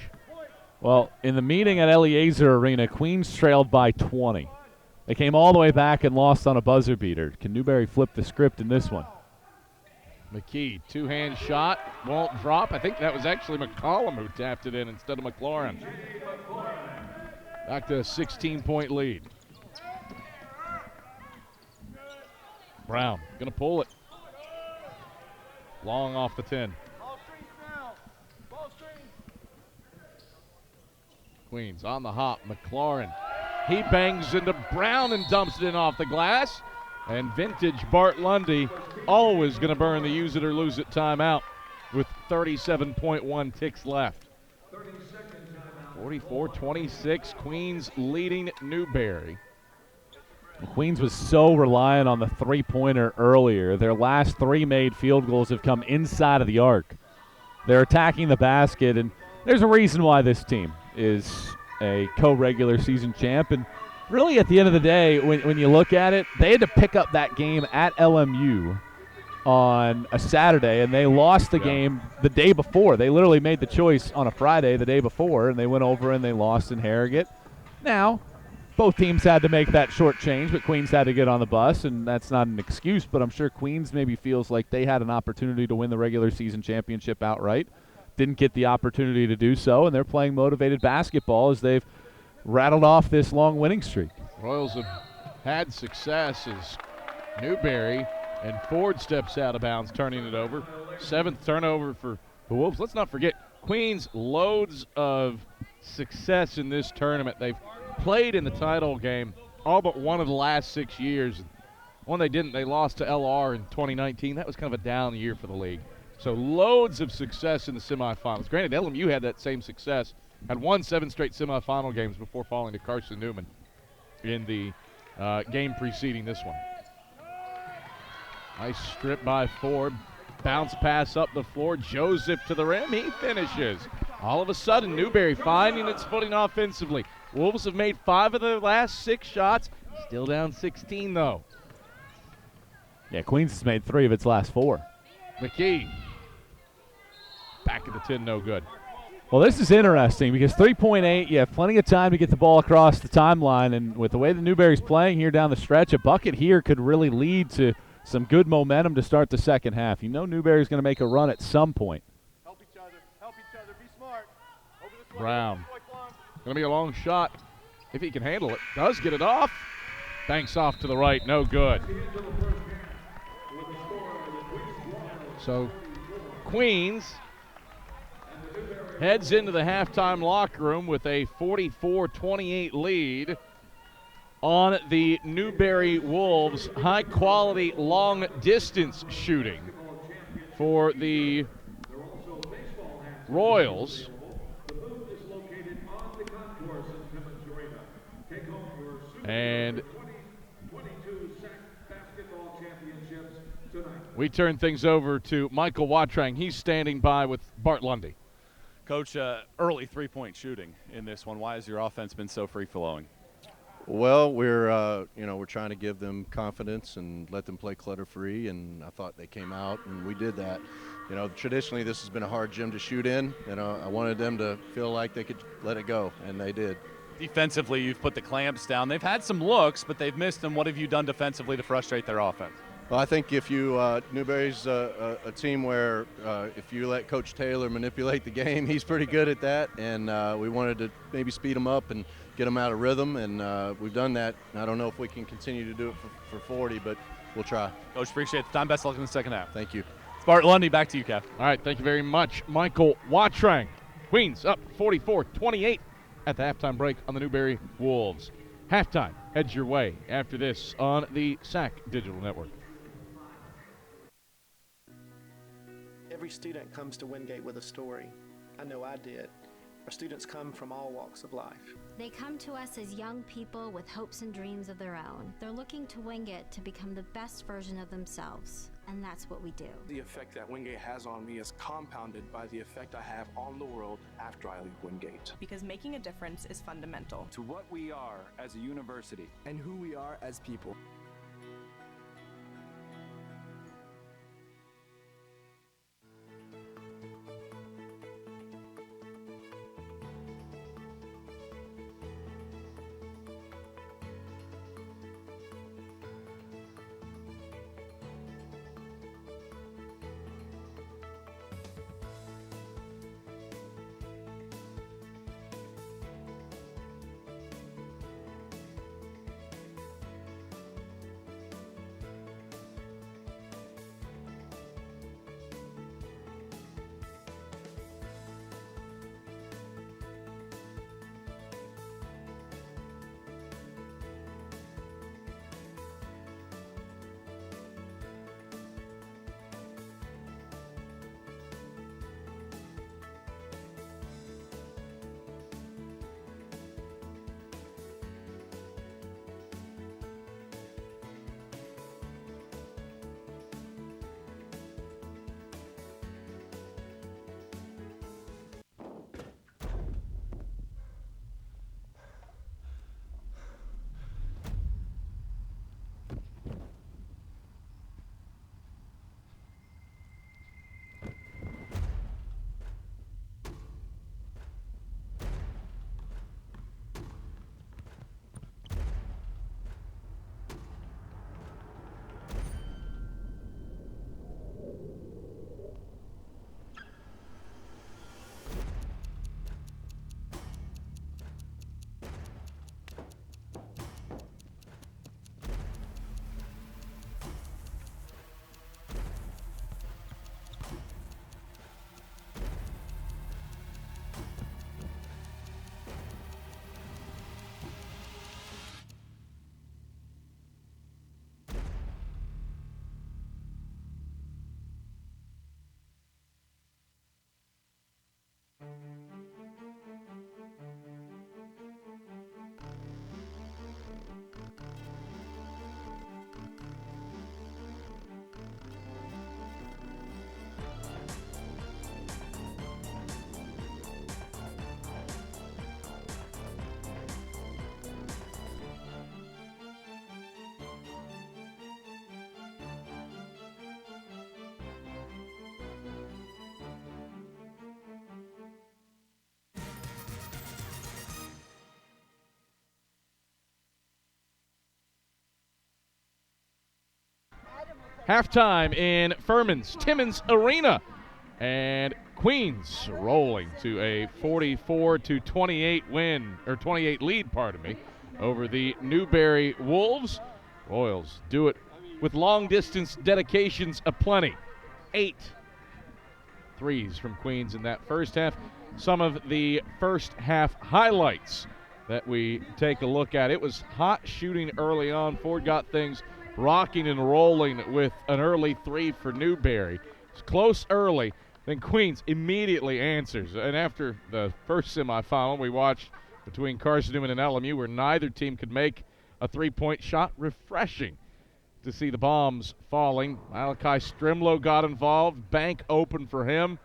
Well, in the meeting at Eliezer Arena, Queens trailed by 20. They came all the way back and lost on a buzzer beater. Can Newberry flip the script in this one? McKee, two-hand shot, won't drop. I think that was actually McCollum who tapped it in instead of McLaurin. Back to a 16-point lead. Brown gonna pull it. Long off the 10. Queens on the hop, McLaurin. He bangs into Brown and dumps it in off the glass. And vintage Bart Lundy always going to burn the use it or lose it timeout with 37.1 ticks left. 44-26, Queens leading Newberry. Queens was so reliant on the three-pointer earlier. Their last 3 made field goals have come inside of the arc. They're attacking the basket, and there's a reason why this team is a co-regular season champ. And really, at the end of the day, when you look at it, they had to pick up that game at LMU on a Saturday, and they lost the game the day before. They literally made the choice on a Friday the day before, and they went over and they lost in Harrogate. Now, both teams had to make that short change, but Queens had to get on the bus, and that's not an excuse, but I'm sure Queens maybe feels like they had an opportunity to win the regular season championship outright. Didn't get the opportunity to do so, and they're playing motivated basketball as they've rattled off this long winning streak. Royals have had success as Newberry and Ford steps out of bounds, turning it over. 7th turnover for the Wolves. Let's not forget, Queens loads of success in this tournament. They've played in the title game all but one of the last 6 years. One they didn't, they lost to LR in 2019. That was kind of a down year for the league. So loads of success in the semifinals. Granted, LMU had that same success, had won 7 straight semifinal games before falling to Carson-Newman in the game preceding this one. Nice strip by Ford. Bounce pass up the floor. Joseph to the rim. He finishes. All of a sudden, Newberry finding its footing offensively. Wolves have made 5 of their last 6 shots. Still down 16, though. Yeah, Queens has made 3 of its last 4. McKee. Back at the 10, no good. Well, this is interesting because 3.8, you have plenty of time to get the ball across the timeline, and with the way the Newberry's playing here down the stretch, a bucket here could really lead to some good momentum to start the second half. You know Newberry's going to make a run at some point. Help each other, be smart. Over this way, Brown. Going to be a long shot if he can handle it. Does get it off. Banks off to the right, no good. So Queens heads into the halftime locker room with a 44-28 lead on the Newberry Wolves. High-quality, long-distance shooting for the Royals. And we turn things over to Michael Watrang. He's standing by with Bart Lundy. Coach, early three-point shooting in this one. Why has your offense been so free-flowing? Well, we're trying to give them confidence and let them play clutter-free, and I thought they came out, and we did that. You know, traditionally this has been a hard gym to shoot in, and I wanted them to feel like they could let it go, and they did. Defensively, you've put the clamps down. They've had some looks, but they've missed them. What have you done defensively to frustrate their offense? Well, I think if you Newberry's a team where if you let Coach Taylor manipulate the game, he's pretty good at that, and we wanted to maybe speed them up and get them out of rhythm, and we've done that. I don't know if we can continue to do it for 40, but we'll try. Coach, appreciate the time. Best of luck in the second half. Thank you. It's Bart Lundy, back to you, Kev. All right, thank you very much, Michael Watrang. Queens up 44-28 at the halftime break on the Newberry Wolves. Halftime heads your way after this on the SAC Digital Network. Every student comes to Wingate with a story. I know I did. Our students come from all walks of life. They come to us as young people with hopes and dreams of their own. They're looking to Wingate to become the best version of themselves, and that's what we do. The effect that Wingate has on me is compounded by the effect I have on the world after I leave Wingate. Because making a difference is fundamental to what we are as a university and who we are as people. Halftime in Furman's Timmons Arena. And Queens rolling to a 44-28 win, or 28 lead, pardon me, over the Newberry Wolves. Royals do it with long-distance dedications aplenty. 8 threes from Queens in that first half. Some of the first half highlights that we take a look at. It was hot shooting early on. Ford got things rocking and rolling with an early 3 for Newberry. It's close early, then Queens immediately answers. And after the first semifinal we watched between Carson-Newman and LMU, where neither team could make a three-point shot, refreshing to see the bombs falling. Malachi Strimlow got involved. Bank open for him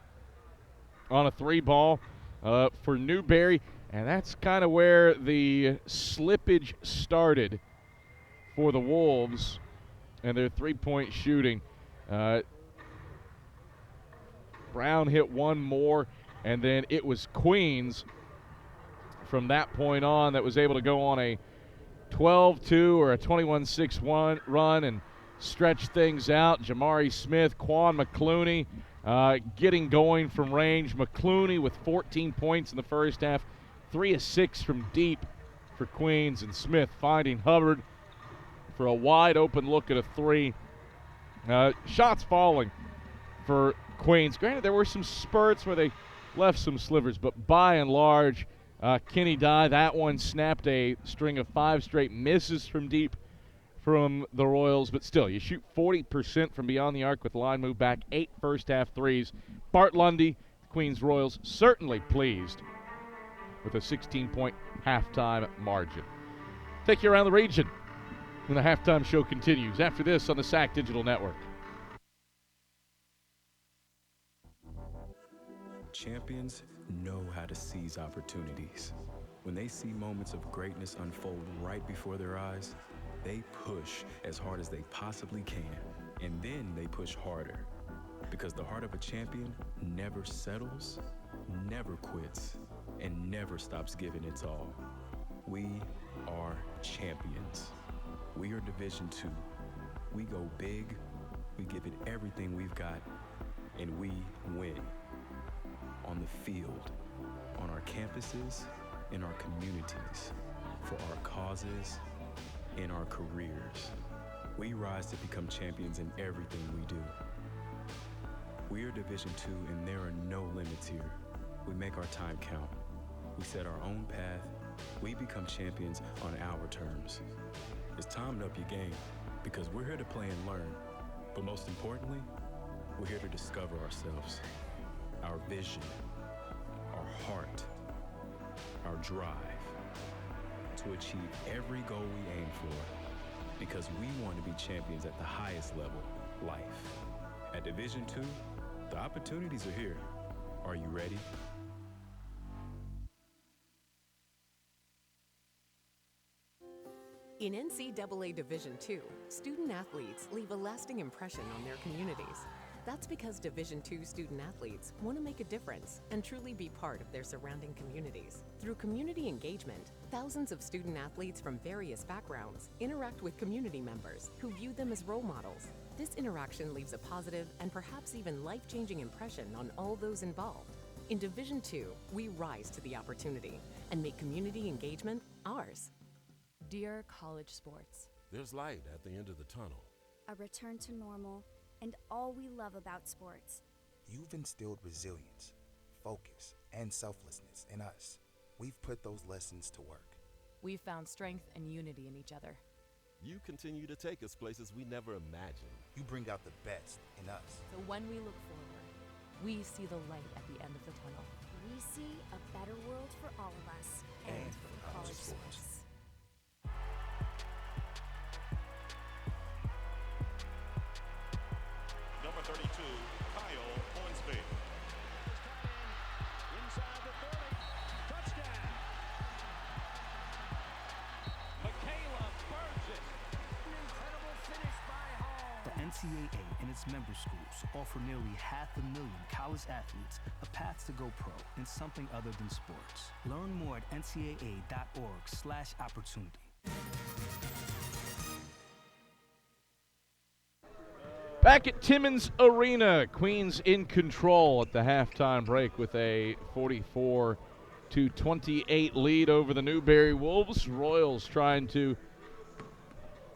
on a 3-ball for Newberry. And that's kind of where the slippage started for the Wolves and their three-point shooting. Brown hit one more, and then it was Queens from that point on that was able to go on a 12-2 or a 21-6 run and stretch things out. Jamari Smith, Quan McClooney getting going from range. McClooney with 14 points in the first half, 3 of 6 from deep for Queens, and Smith finding Hubbard for a wide open look at a 3. Shots falling for Queens. Granted, there were some spurts where they left some slivers, but by and large, Kenny Dye, that one snapped a string of 5 straight misses from deep from the Royals, but still, you shoot 40% from beyond the arc with line move back, 8 first half threes. Bart Lundy, Queens Royals, certainly pleased with a 16-point halftime margin. Take you around the region when the halftime show continues after this on the SAC Digital Network. Champions know how to seize opportunities. When they see moments of greatness unfold right before their eyes, they push as hard as they possibly can, and then they push harder. Because the heart of a champion never settles, never quits, and never stops giving its all. We are champions. We are Division II. We go big, we give it everything we've got, and we win. On the field, on our campuses, in our communities, for our causes, in our careers. We rise to become champions in everything we do. We are Division II, and there are no limits here. We make our time count. We set our own path. We become champions on our terms. It's time to up your game, because we're here to play and learn. But most importantly, we're here to discover ourselves, our vision, our heart, our drive, to achieve every goal we aim for, because we want to be champions at the highest level, life. At Division II, the opportunities are here. Are you ready? In NCAA Division II, student athletes leave a lasting impression on their communities. That's because Division II student athletes want to make a difference and truly be part of their surrounding communities. Through community engagement, thousands of student athletes from various backgrounds interact with community members who view them as role models. This interaction leaves a positive and perhaps even life-changing impression on all those involved. In Division II, we rise to the opportunity and make community engagement ours. Dear college sports, there's light at the end of the tunnel. A return to normal, and all we love about sports. You've instilled resilience, focus, and selflessness in us. We've put those lessons to work. We've found strength and unity in each other. You continue to take us places we never imagined. You bring out the best in us. So when we look forward, we see the light at the end of the tunnel. We see a better world for all of us and for college sports. Number 32, Kyle Hornsby. Inside the 30. Touchdown. Michaela Burgess. An incredible finish by Hall. The NCAA and its member schools offer nearly 500,000 college athletes a path to go pro in something other than sports. Learn more at ncaa.org/opportunity. Back at Timmons Arena, Queens in control at the halftime break with a 44-28 lead over the Newberry Wolves. Royals trying to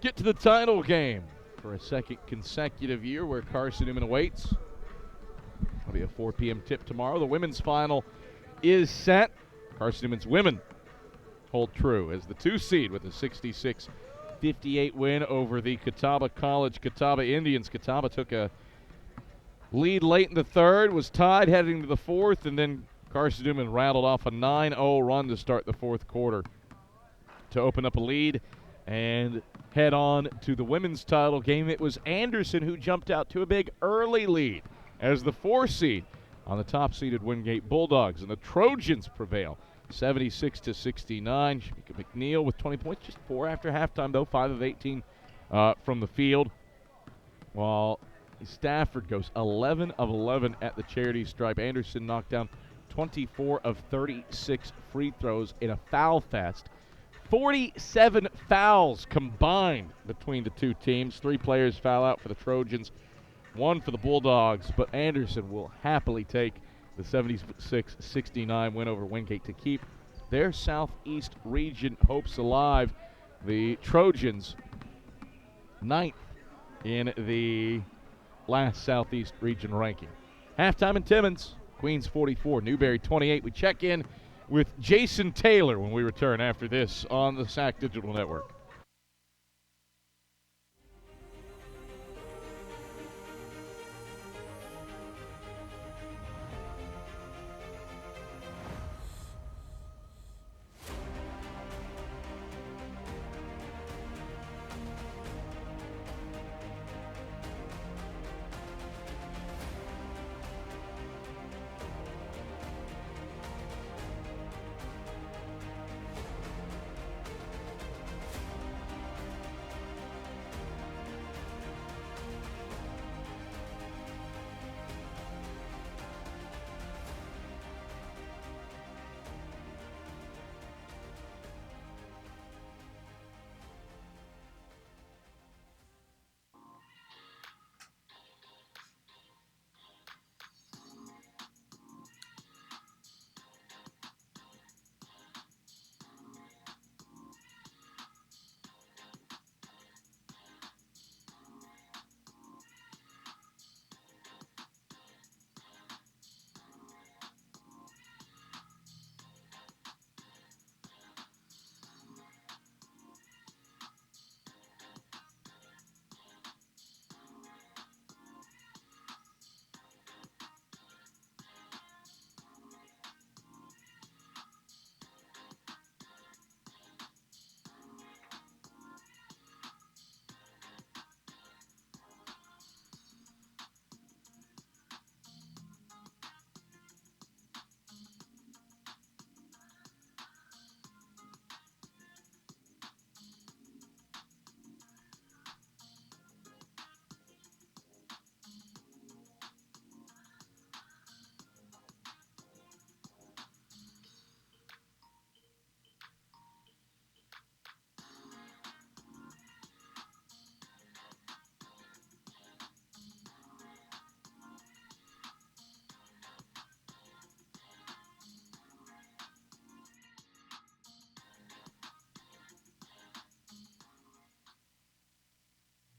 get to the title game for a second consecutive year where Carson-Newman awaits. It'll be a 4 p.m. tip tomorrow. The women's final is set. Carson-Newman's women hold true as the 2 seed with a 66-58 win over the Catawba College Catawba Indians. Catawba took a lead late in the third, was tied heading to the fourth, and then Carson-Newman rattled off a 9-0 run to start the fourth quarter to open up a lead and head on to the women's title game. It was Anderson who jumped out to a big early lead as the 4 seed on the top-seeded Wingate Bulldogs, and the Trojans prevail 76-69. Shamika McNeil with 20 points, just 4 after halftime, though, 5 of 18 from the field. While Stafford goes 11 of 11 at the charity stripe. Anderson knocked down 24 of 36 free throws in a foul fest. 47 fouls combined between the two teams. 3 players foul out for the Trojans, 1 for the Bulldogs, but Anderson will happily take the 76-69 win over Wingate to keep their Southeast region hopes alive. The Trojans 9th in the last Southeast region ranking. Halftime in Timmons, Queens 44, Newberry 28. We check in with Jason Taylor when we return after this on the SAC Digital Network.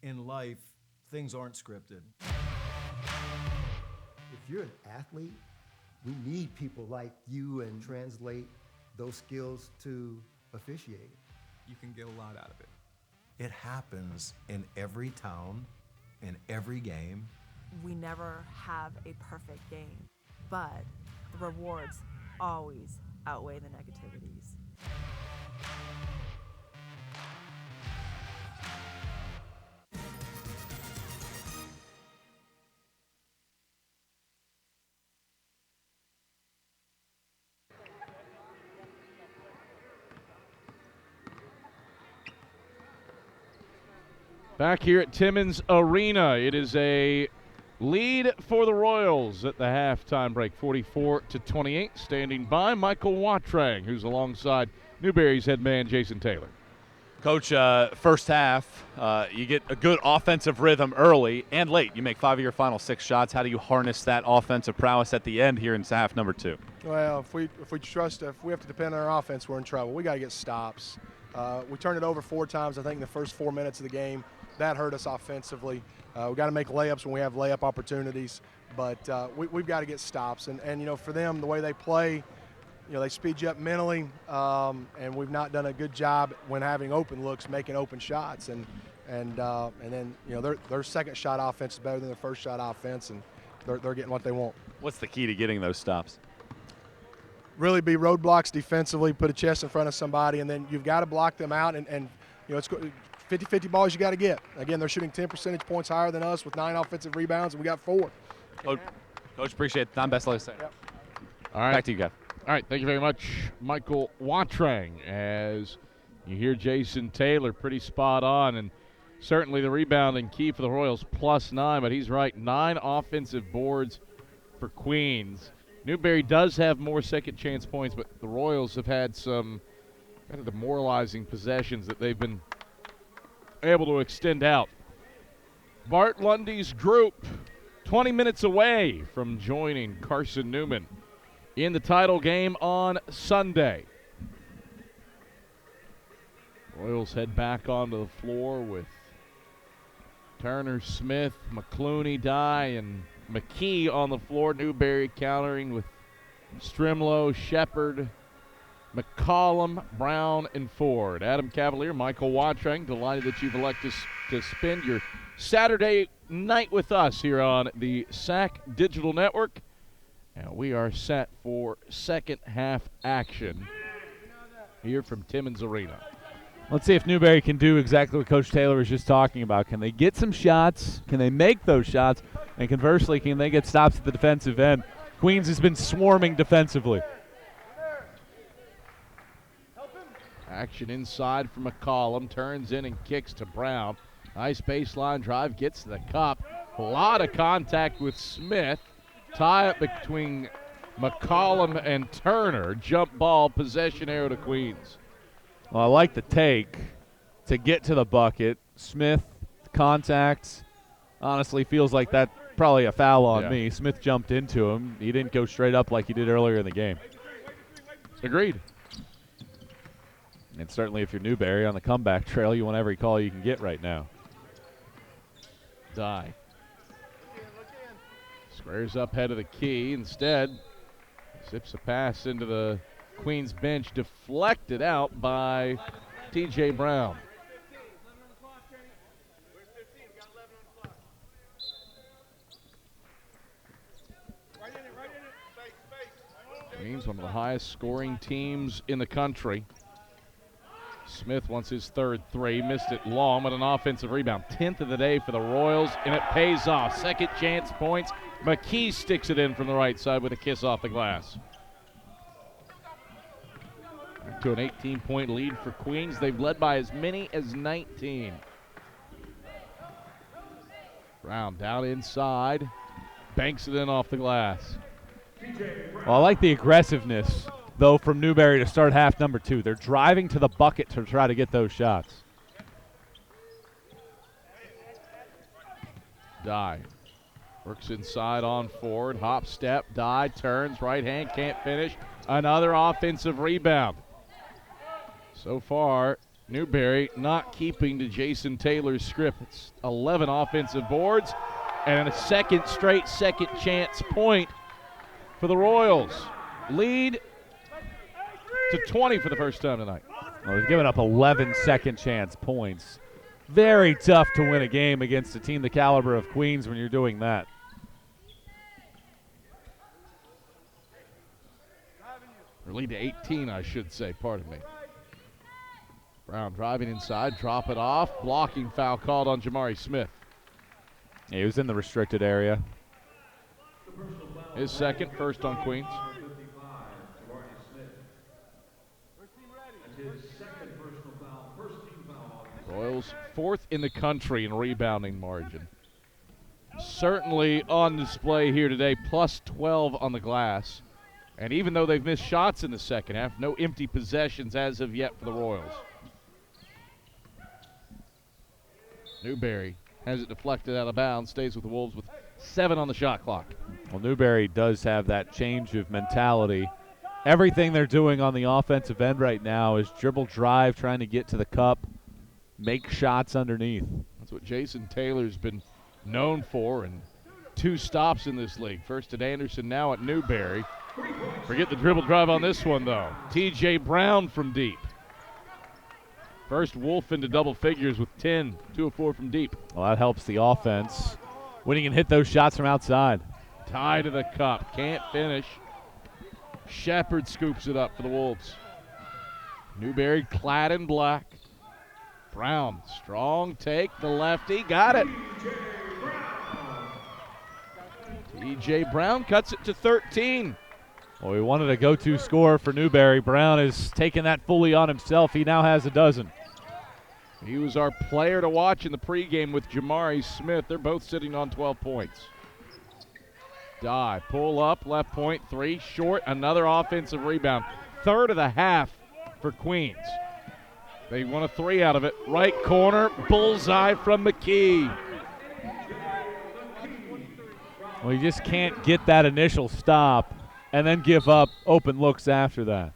in life, things aren't scripted. If you're an athlete, we need people like you and translate those skills to officiating. You can get a lot out of it. It happens in every town, in every game. We never have a perfect game, but the rewards always outweigh the negativities. Back here at Timmons Arena, it is a lead for the Royals at the halftime break, 44-28. Standing by, Michael Watrang, who's alongside Newberry's head man, Jason Taylor. Coach, first half, you get a good offensive rhythm early and late. You make 5 of your final 6 shots. How do you harness that offensive prowess at the end here in half number 2? Well, if we have to depend on our offense, we're in trouble. We got to get stops. We turned it over 4 times, I think, in the first 4 minutes of the game. That hurt us offensively. We got to make layups when we have layup opportunities, but we've got to get stops. And you know, for them, the way they play, you know, they speed you up mentally, and we've not done a good job when having open looks, making open shots. And then you know, their second shot offense is better than their first shot offense, and they're getting what they want. What's the key to getting those stops? Really be roadblocks defensively, put a chest in front of somebody, and then you've got to block them out. And you know, it's 50-50 balls you got to get. Again, they're shooting 10 percentage points higher than us with 9 offensive rebounds, and we got 4. Coach, appreciate the time. Best of luck. Yep. All right. Back to you, guys. All right, thank you very much, Michael Watrang. As you hear Jason Taylor, pretty spot on, and certainly the rebounding key for the Royals, +9, but he's right, 9 offensive boards for Queens. Newberry does have more second chance points, but the Royals have had some kind of demoralizing possessions that they've been able to extend out. Bart Lundy's group 20 minutes away from joining Carson-Newman in the title game on Sunday. Royals head back onto the floor with Turner, Smith, McClooney, Dye, and McKee on the floor. Newberry countering with Strimlow, Shepard, McCollum, Brown, and Ford. Adam Cavalier, Michael Watrang, delighted that you've elected to spend your Saturday night with us here on the SAC Digital Network. And we are set for second half action here from Timmons Arena. Let's see if Newberry can do exactly what Coach Taylor was just talking about. Can they get some shots? Can they make those shots? And conversely, can they get stops at the defensive end? Queens has been swarming defensively. Action inside from McCollum, turns in and kicks to Brown. Nice baseline drive, gets to the cup. A lot of contact with Smith. Tie up between McCollum and Turner. Jump ball, possession arrow to Queens. Well, I like the take to get to the bucket. Smith, contact, honestly feels like that probably a foul on me. Smith jumped into him. He didn't go straight up like he did earlier in the game. Agreed. And certainly if you're Newberry on the comeback trail, you want every call you can get right now. Dye. Squares up head of the key. Instead, zips a pass into the Queens bench, deflected out by T.J. Brown. Queens, one of the highest scoring teams in the country. Smith wants his third 3, missed it long, but an offensive rebound. 10th of the day for the Royals, and it pays off. Second chance points. McKee sticks it in from the right side with a kiss off the glass. Back to an 18-point lead for Queens. They've led by as many as 19. Brown down inside, banks it in off the glass. Well, I like the aggressiveness, though, from Newberry to start half number 2. They're driving to the bucket to try to get those shots. Dye works inside on Ford. Hop step. Dye turns. Right hand can't finish. Another offensive rebound. So far, Newberry not keeping to Jason Taylor's script. It's 11 offensive boards and a second chance point for the Royals. Lead to 20 for the first time tonight. Well, they've given up 11 second chance points. Very tough to win a game against a team the caliber of Queens when you're doing that. Or lead to 18, I should say, pardon me. Brown driving inside, drop it off. Blocking foul called on Jamari Smith. Yeah, he was in the restricted area. His second, first on Queens. Royals fourth in the country in rebounding margin. Certainly on display here today, plus 12 on the glass. And even though they've missed shots in the second half, no empty possessions as of yet for the Royals. Newberry has it deflected out of bounds, stays with the Wolves with 7 on the shot clock. Well, Newberry does have that change of mentality. Everything they're doing on the offensive end right now is dribble drive, trying to get to the cup, make shots underneath. That's what Jason Taylor's been known for, and 2 stops in this league. First at Anderson, now at Newberry. Forget the dribble drive on this one, though. T.J. Brown from deep. First Wolf into double figures with 10, 2 of 4 from deep. Well, that helps the offense when he can hit those shots from outside. Tie to the cup, can't finish. Shepard scoops it up for the Wolves. Newberry clad in black. Brown, strong take, the lefty, got it. T.J. Brown cuts it to 13. Well, we wanted a go-to scorer for Newberry. Brown has taken that fully on himself. He now has a dozen. He was our player to watch in the pregame with Jamari Smith. They're both sitting on 12 points. Dive, pull up, left point, 3, short, another offensive rebound. Third of the half for Queens. They want a 3 out of it. Right corner, bullseye from McKee. Well, you just can't get that initial stop and then give up open looks after that.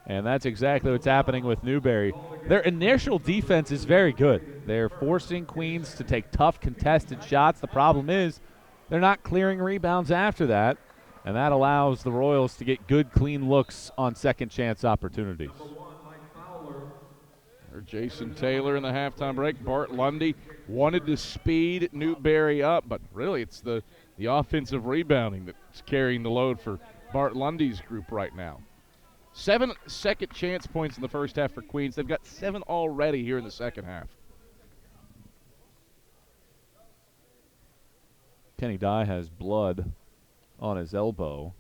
And that's exactly what's happening with Newberry. Their initial defense is very good. They're forcing Queens to take tough contested shots. The problem is they're not clearing rebounds after that, and that allows the Royals to get good, clean looks on second chance opportunities. Jason Taylor in the halftime break. Bart Lundy wanted to speed Newberry up, but really it's the offensive rebounding that's carrying the load for Bart Lundy's group right now. 7 second chance points in the first half for Queens. They've got 7 already here in the second half. Kenny Dye has blood on his elbow.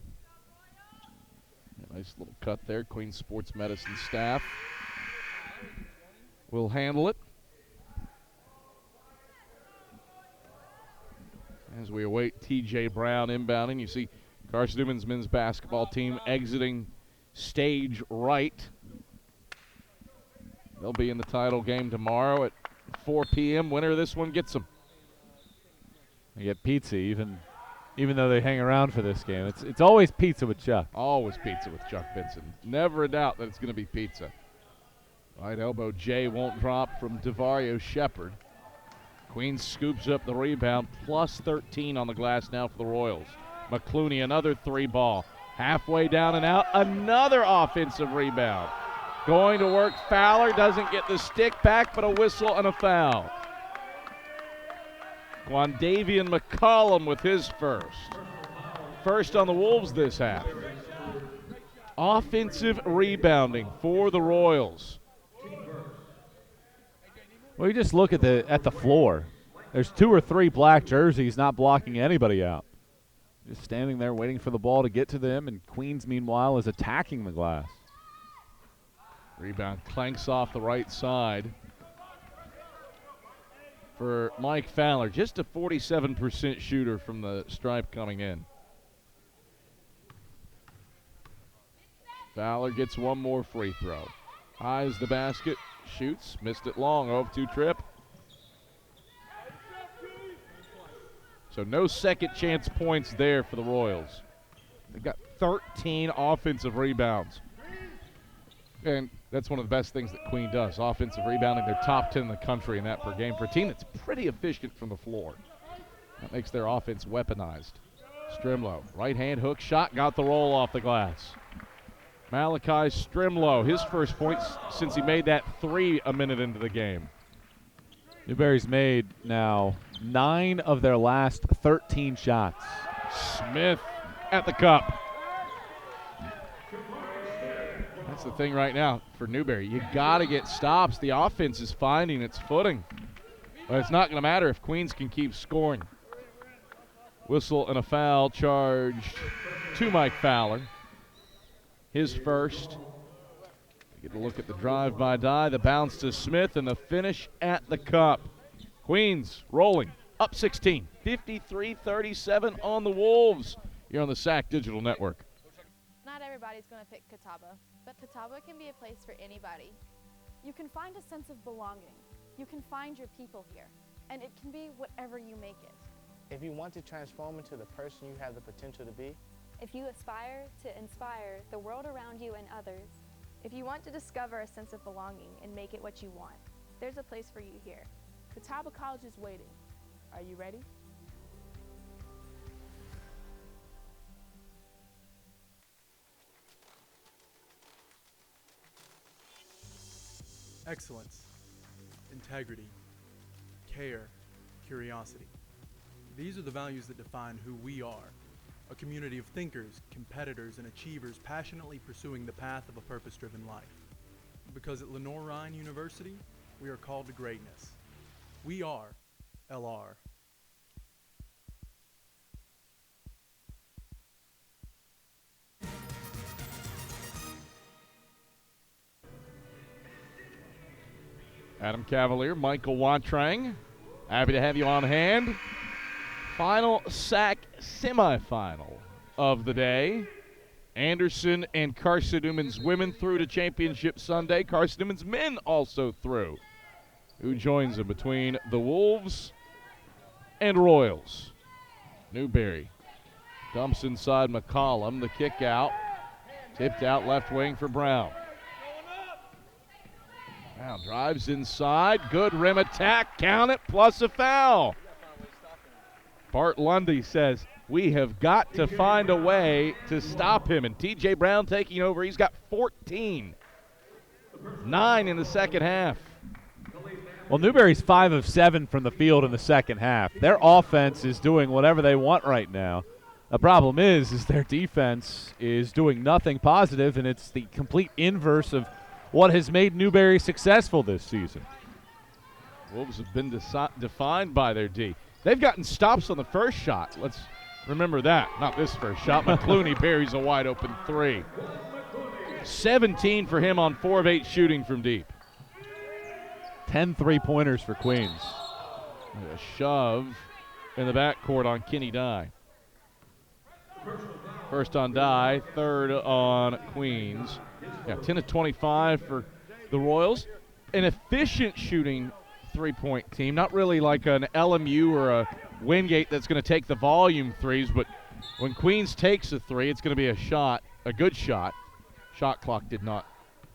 Nice little cut there. Queens Sports Medicine staff will handle it as we await T.J. Brown inbounding. You see Carson-Newman's men's basketball team exiting stage right. They'll be in the title game tomorrow at 4 p.m. Winner of this one gets them. They get pizza even though they hang around for this game. It's always pizza with Chuck. Always pizza with Chuck Benson. Never a doubt that it's going to be pizza. Right elbow J won't drop from DeVario Shepard. Queens scoops up the rebound, plus 13 on the glass now for the Royals. McClooney, another 3 ball. Halfway down and out, another offensive rebound. Going to work, Fowler doesn't get the stick back, but a whistle and a foul. Wandavian McCollum with his first. First on the Wolves this half. Offensive rebounding for the Royals. Well, you just look at the floor. There's 2 or 3 black jerseys not blocking anybody out. Just standing there waiting for the ball to get to them, and Queens, meanwhile, is attacking the glass. Rebound clanks off the right side for Mike Fowler. Just a 47% shooter from the stripe coming in. Fowler gets one more free throw. Eyes the basket, shoots, missed it long, 0-2 trip. So no second chance points there for the Royals. They've got 13 offensive rebounds. And that's one of the best things that Queen does. Offensive rebounding, they're top 10 in the country in that per game for a team that's pretty efficient from the floor. That makes their offense weaponized. Strimlow, right-hand hook shot, got the roll off the glass. Malachi Strimlow, his first points since he made that three a minute into the game. Newberry's made now 9 of their last 13 shots. Smith at the cup. That's the thing right now for Newberry. You got to get stops. The offense is finding its footing. But it's not going to matter if Queens can keep scoring. Whistle and a foul charged to Mike Fowler. His first. Get a look at the drive by Die, the bounce to Smith, and the finish at the cup. Queens rolling, up 16, 53-37 on the Wolves. You're on the SAC Digital Network. Not everybody's going to pick Catawba, but Catawba can be a place for anybody. You can find a sense of belonging. You can find your people here, and it can be whatever you make it. If you want to transform into the person you have the potential to be, if you aspire to inspire the world around you and others, if you want to discover a sense of belonging and make it what you want, there's a place for you here. Catawba College is waiting. Are you ready? Excellence, integrity, care, curiosity. These are the values that define who we are. A community of thinkers, competitors, and achievers passionately pursuing the path of a purpose-driven life. Because at Lenoir-Rhyne University, we are called to greatness. We are LR. Adam Cavalier, Michael Watrang, happy to have you on hand. Final SAC semifinal of the day. Anderson and Carson-Newman's women through to championship Sunday. Carson-Newman's men also through. Who joins them between the Wolves and Royals? Newberry dumps inside McCollum. The kick out. Tipped out left wing for Brown. Brown drives inside. Good rim attack. Count it, plus a foul. Bart Lundy says, we have got to find a way to stop him. And T.J. Brown taking over. He's got 14. 9 in the second half. Well, Newberry's 5 of 7 from the field in the second half. Their offense is doing whatever they want right now. The problem is their defense is doing nothing positive, and it's the complete inverse of what has made Newberry successful this season. Wolves have been defined by their D. They've gotten stops on the first shot. Let's remember that. Not this first shot. McClooney buries a wide open three. 17 for him on 4 of 8 shooting from deep. 10 3-pointers for Queens. A shove in the backcourt on Kenny Dye. First on Dye, third on Queens. Yeah, 10 of 25 for the Royals. An efficient shooting three-point team. Not really like an LMU or a Wingate that's going to take the volume threes, but when Queens takes a three, it's going to be a shot, a good shot. Shot clock did not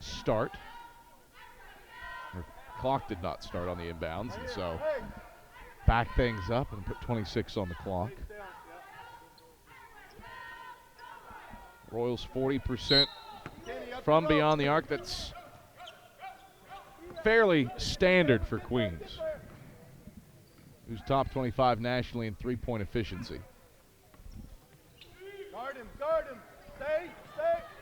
start. Or clock did not start on the inbounds, and so back things up and put 26 on the clock. Royals 40% from beyond the arc. That's fairly standard for Queens, who's top 25 nationally in three-point efficiency. Guard him, stay.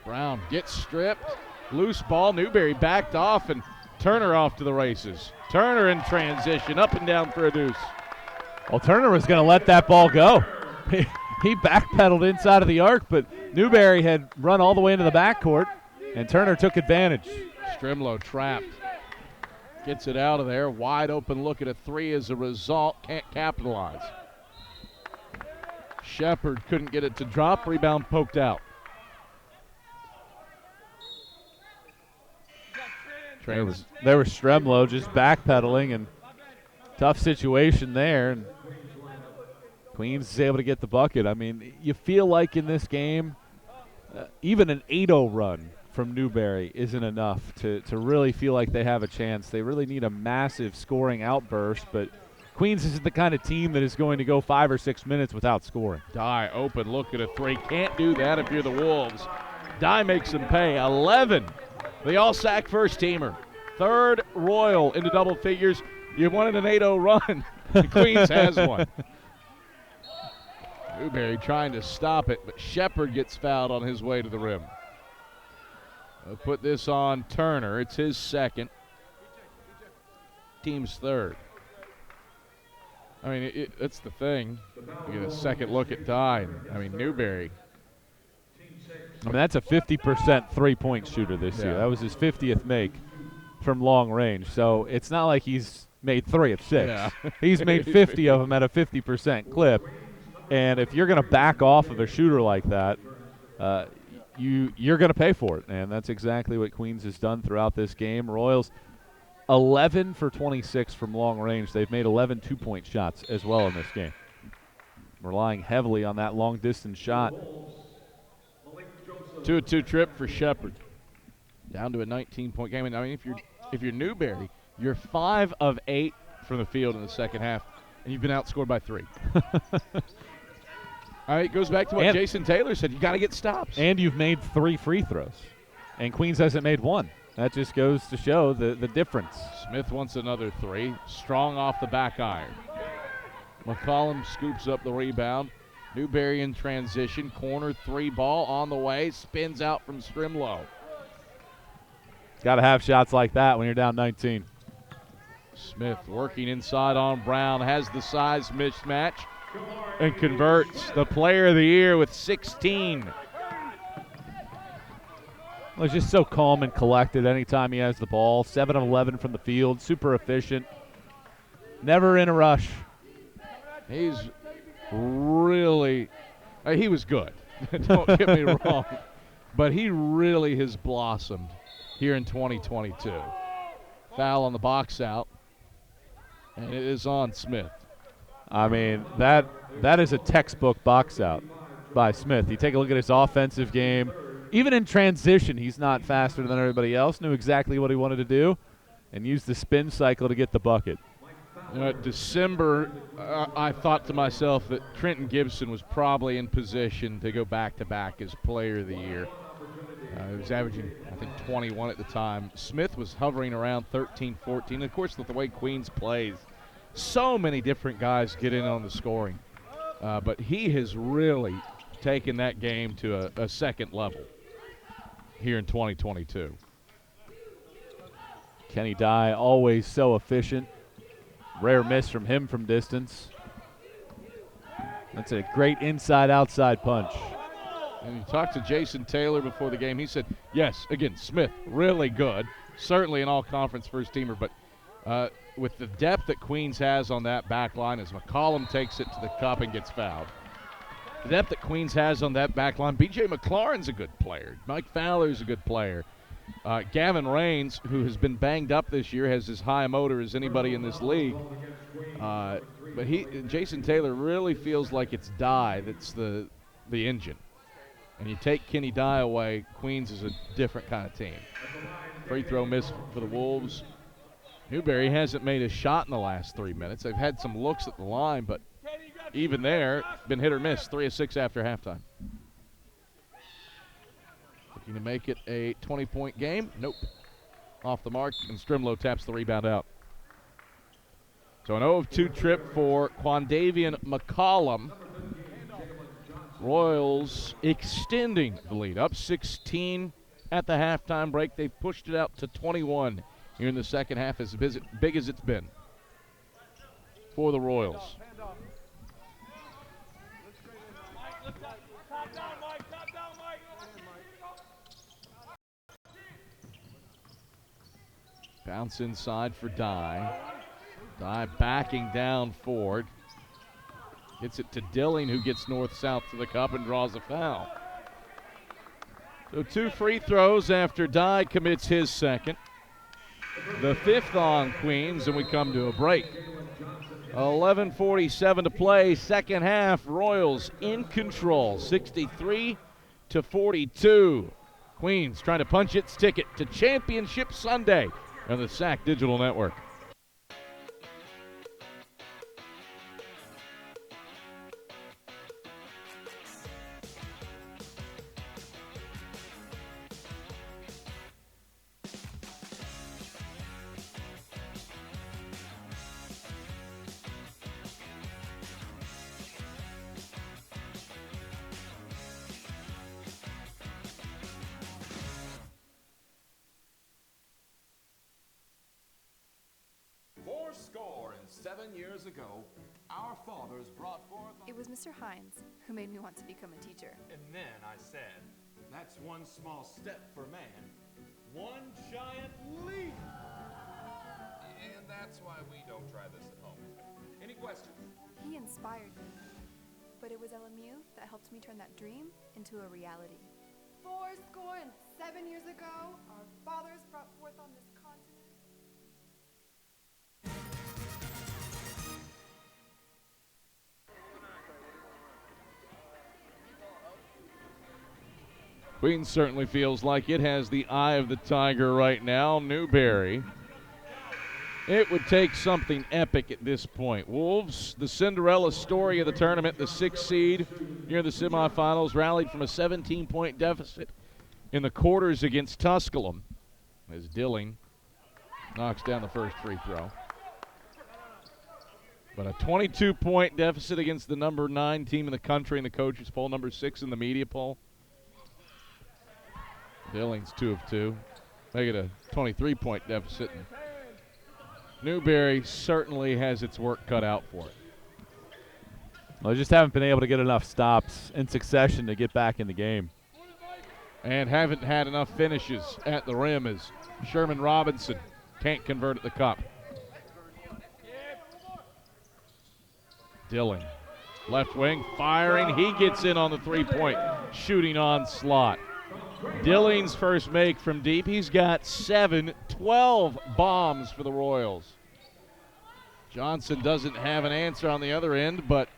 Brown gets stripped, loose ball. Newberry backed off, and Turner off to the races. Turner in transition, up and down for a deuce. Well, Turner was going to let that ball go. He backpedaled inside of the arc, but Newberry had run all the way into the backcourt, and Turner took advantage. Strimlow trapped. Gets it out of there. Wide open look at a three as a result. Can't capitalize. Shepard couldn't get it to drop. Rebound poked out. There was Strimlow just backpedaling, and tough situation there. And Queens is able to get the bucket. I mean, you feel like in this game, even an 8-0 run from Newberry isn't enough to really feel like they have a chance. They really need a massive scoring outburst, but Queens isn't the kind of team that is going to go 5 or 6 minutes without scoring. Dye open, look at a three. Can't do that if you're the Wolves. Dye makes them pay. 11. The all-SAC first-teamer. Third Royal into double figures. You wanted an 8-0 run. Queens has one. Newberry trying to stop it, but Shepard gets fouled on his way to the rim. I'll put this on Turner. It's his second. Team's third. I mean, that's the thing. You get a second look at Dye. I mean, Newberry. I mean, that's a 50% three-point shooter this year. That was his 50th make from long range. So it's not like he's made 3 of 6. Yeah. He's made 50 of them at a 50% clip. And if you're going to back off of a shooter like that, you're going to pay for it. And that's exactly what Queens has done throughout this game. Royals 11 for 26 from long range. They've made 11 two-point shots as well in this game. Relying heavily on that long-distance shot. 2-2 trip for Shepard. Down to a 19-point game. And I mean, if you're Newberry, you're 5 of 8 from the field in the second half, and you've been outscored by 3. All right, it goes back to what Jason Taylor said. You got to get stops. And you've made 3 free throws, and Queens hasn't made 1. That just goes to show the difference. Smith wants another 3. Strong off the back iron. McCollum scoops up the rebound. Newberry in transition. Corner 3 ball on the way. Spins out from Strimlow. Got to have shots like that when you're down 19. Smith working inside on Brown. Has the size mismatch and converts. The player of the year with 16. Well, he's just so calm and collected anytime he has the ball. 7 of 11 from the field. Super efficient. Never in a rush. He's really he was good. Don't get me wrong. But he really has blossomed here in 2022. Foul on the box out. And it is on Smith. I mean, that is a textbook box out by Smith. You take a look at his offensive game. Even in transition, he's not faster than everybody else. Knew exactly what he wanted to do and used the spin cycle to get the bucket. December, I thought to myself that Trenton Gibson was probably in position to go back-to-back as player of the year. He was averaging, I think, 21 at the time. Smith was hovering around 13, 14. Of course, with the way Queens plays, so many different guys get in on the scoring. But he has really taken that game to a second level here in 2022. Kenny Dye, always so efficient. Rare miss from him from distance. That's a great inside-outside punch. And you talked to Jason Taylor before the game. He said, yes, again, Smith, really good. Certainly an all-conference first-teamer, but with the depth that Queens has on that back line as McCollum takes it to the cup and gets fouled. The depth that Queens has on that back line. B.J. McLaurin's a good player. Mike Fowler's a good player. Gavin Raines, who has been banged up this year, has as high a motor as anybody in this league. But Jason Taylor really feels like it's Dye that's the engine. And you take Kenny Dye away, Queens is a different kind of team. Free throw miss for the Wolves. Newberry hasn't made a shot in the last 3 minutes. They've had some looks at the line, but even there, been hit or miss. 3 of 6 after halftime. Looking to make it a 20-point game. Nope. Off the mark, and Strimlow taps the rebound out. So an 0 of 2 trip for Quandavian McCollum. Royals extending the lead, up 16 at the halftime break. They've pushed it out to 21 here in the second half, as big as it's been for the Royals. Bounce inside for Dye. Dye backing down Ford. Gets it to Dilling, who gets north-south to the cup and draws a foul. So 2 free throws after Dye commits his second. The 5th on Queens, and we come to a break. 11:47 to play, second half. Royals in control, 63-42. Queens trying to punch its ticket to Championship Sunday on the SAC Digital Network. Fourscore and 7 years ago, our fathers brought forth. It was Mr. Hines who made me want to become a teacher. And then I said, that's one small step for man, one giant leap. And that's why we don't try this at home. Any questions? He inspired me. But it was LMU that helped me turn that dream into a reality. 7 years ago, our fathers brought forth on this continent. Queens certainly feels like it has the eye of the tiger right now. Newberry. It would take something epic at this point. Wolves, the Cinderella story of the tournament, the 6th seed near the semifinals, rallied from a 17-point deficit in the quarters against Tusculum as Dilling knocks down the first free throw. But a 22-point deficit against the number 9 team in the country in the coaches poll, number 6 in the media poll. Dilling's 2 of 2. Make it a 23-point deficit. And Newberry certainly has its work cut out for it. Well, they just haven't been able to get enough stops in succession to get back in the game. And haven't had enough finishes at the rim as Sherman Robinson can't convert at the cup. Dilling, left wing, firing. He gets in on the three-point shooting onslaught. Dilling's first make from deep. He's got 12 bombs for the Royals. Johnson doesn't have an answer on the other end, but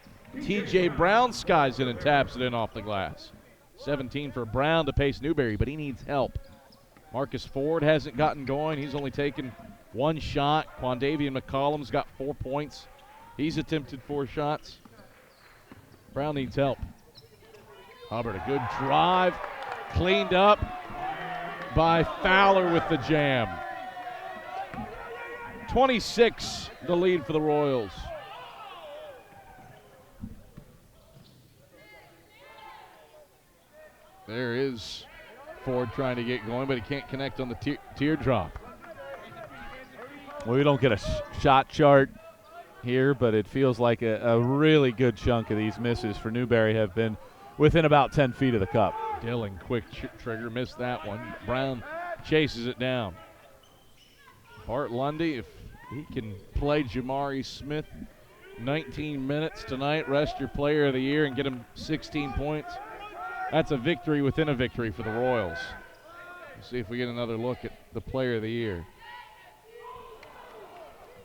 T.J. Brown skies in and taps it in off the glass. 17 for Brown to pace Newberry, but he needs help. Marcus Ford hasn't gotten going. He's only taken one shot. Quandavian McCollum's got 4 points. He's attempted 4 shots. Brown needs help. Hubbard, a good drive. Cleaned up by Fowler with the jam. 26, the lead for the Royals. There is Ford trying to get going, but he can't connect on the teardrop. Well, we don't get a shot chart here, but it feels like a really good chunk of these misses for Newberry have been within about 10 feet of the cup. Dilling, quick trigger, missed that one. Brown chases it down. Bart Lundy, if he can play Jamari Smith 19 minutes tonight, rest your player of the year and get him 16 points, that's a victory within a victory for the Royals. Let's see if we get another look at the player of the year.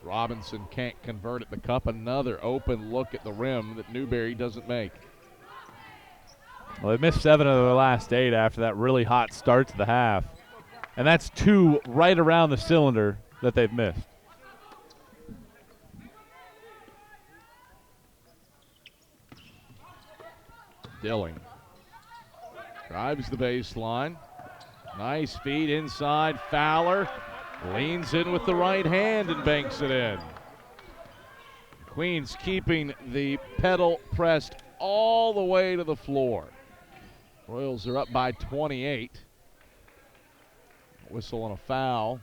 Robinson can't convert at the cup. Another open look at the rim that Newberry doesn't make. Well, they missed 7 of their last 8 after that really hot start to the half. And that's 2 right around the cylinder that they've missed. Dilling drives the baseline. Nice feed inside. Fowler leans in with the right hand and banks it in. Queens keeping the pedal pressed all the way to the floor. Royals are up by 28. Whistle on a foul.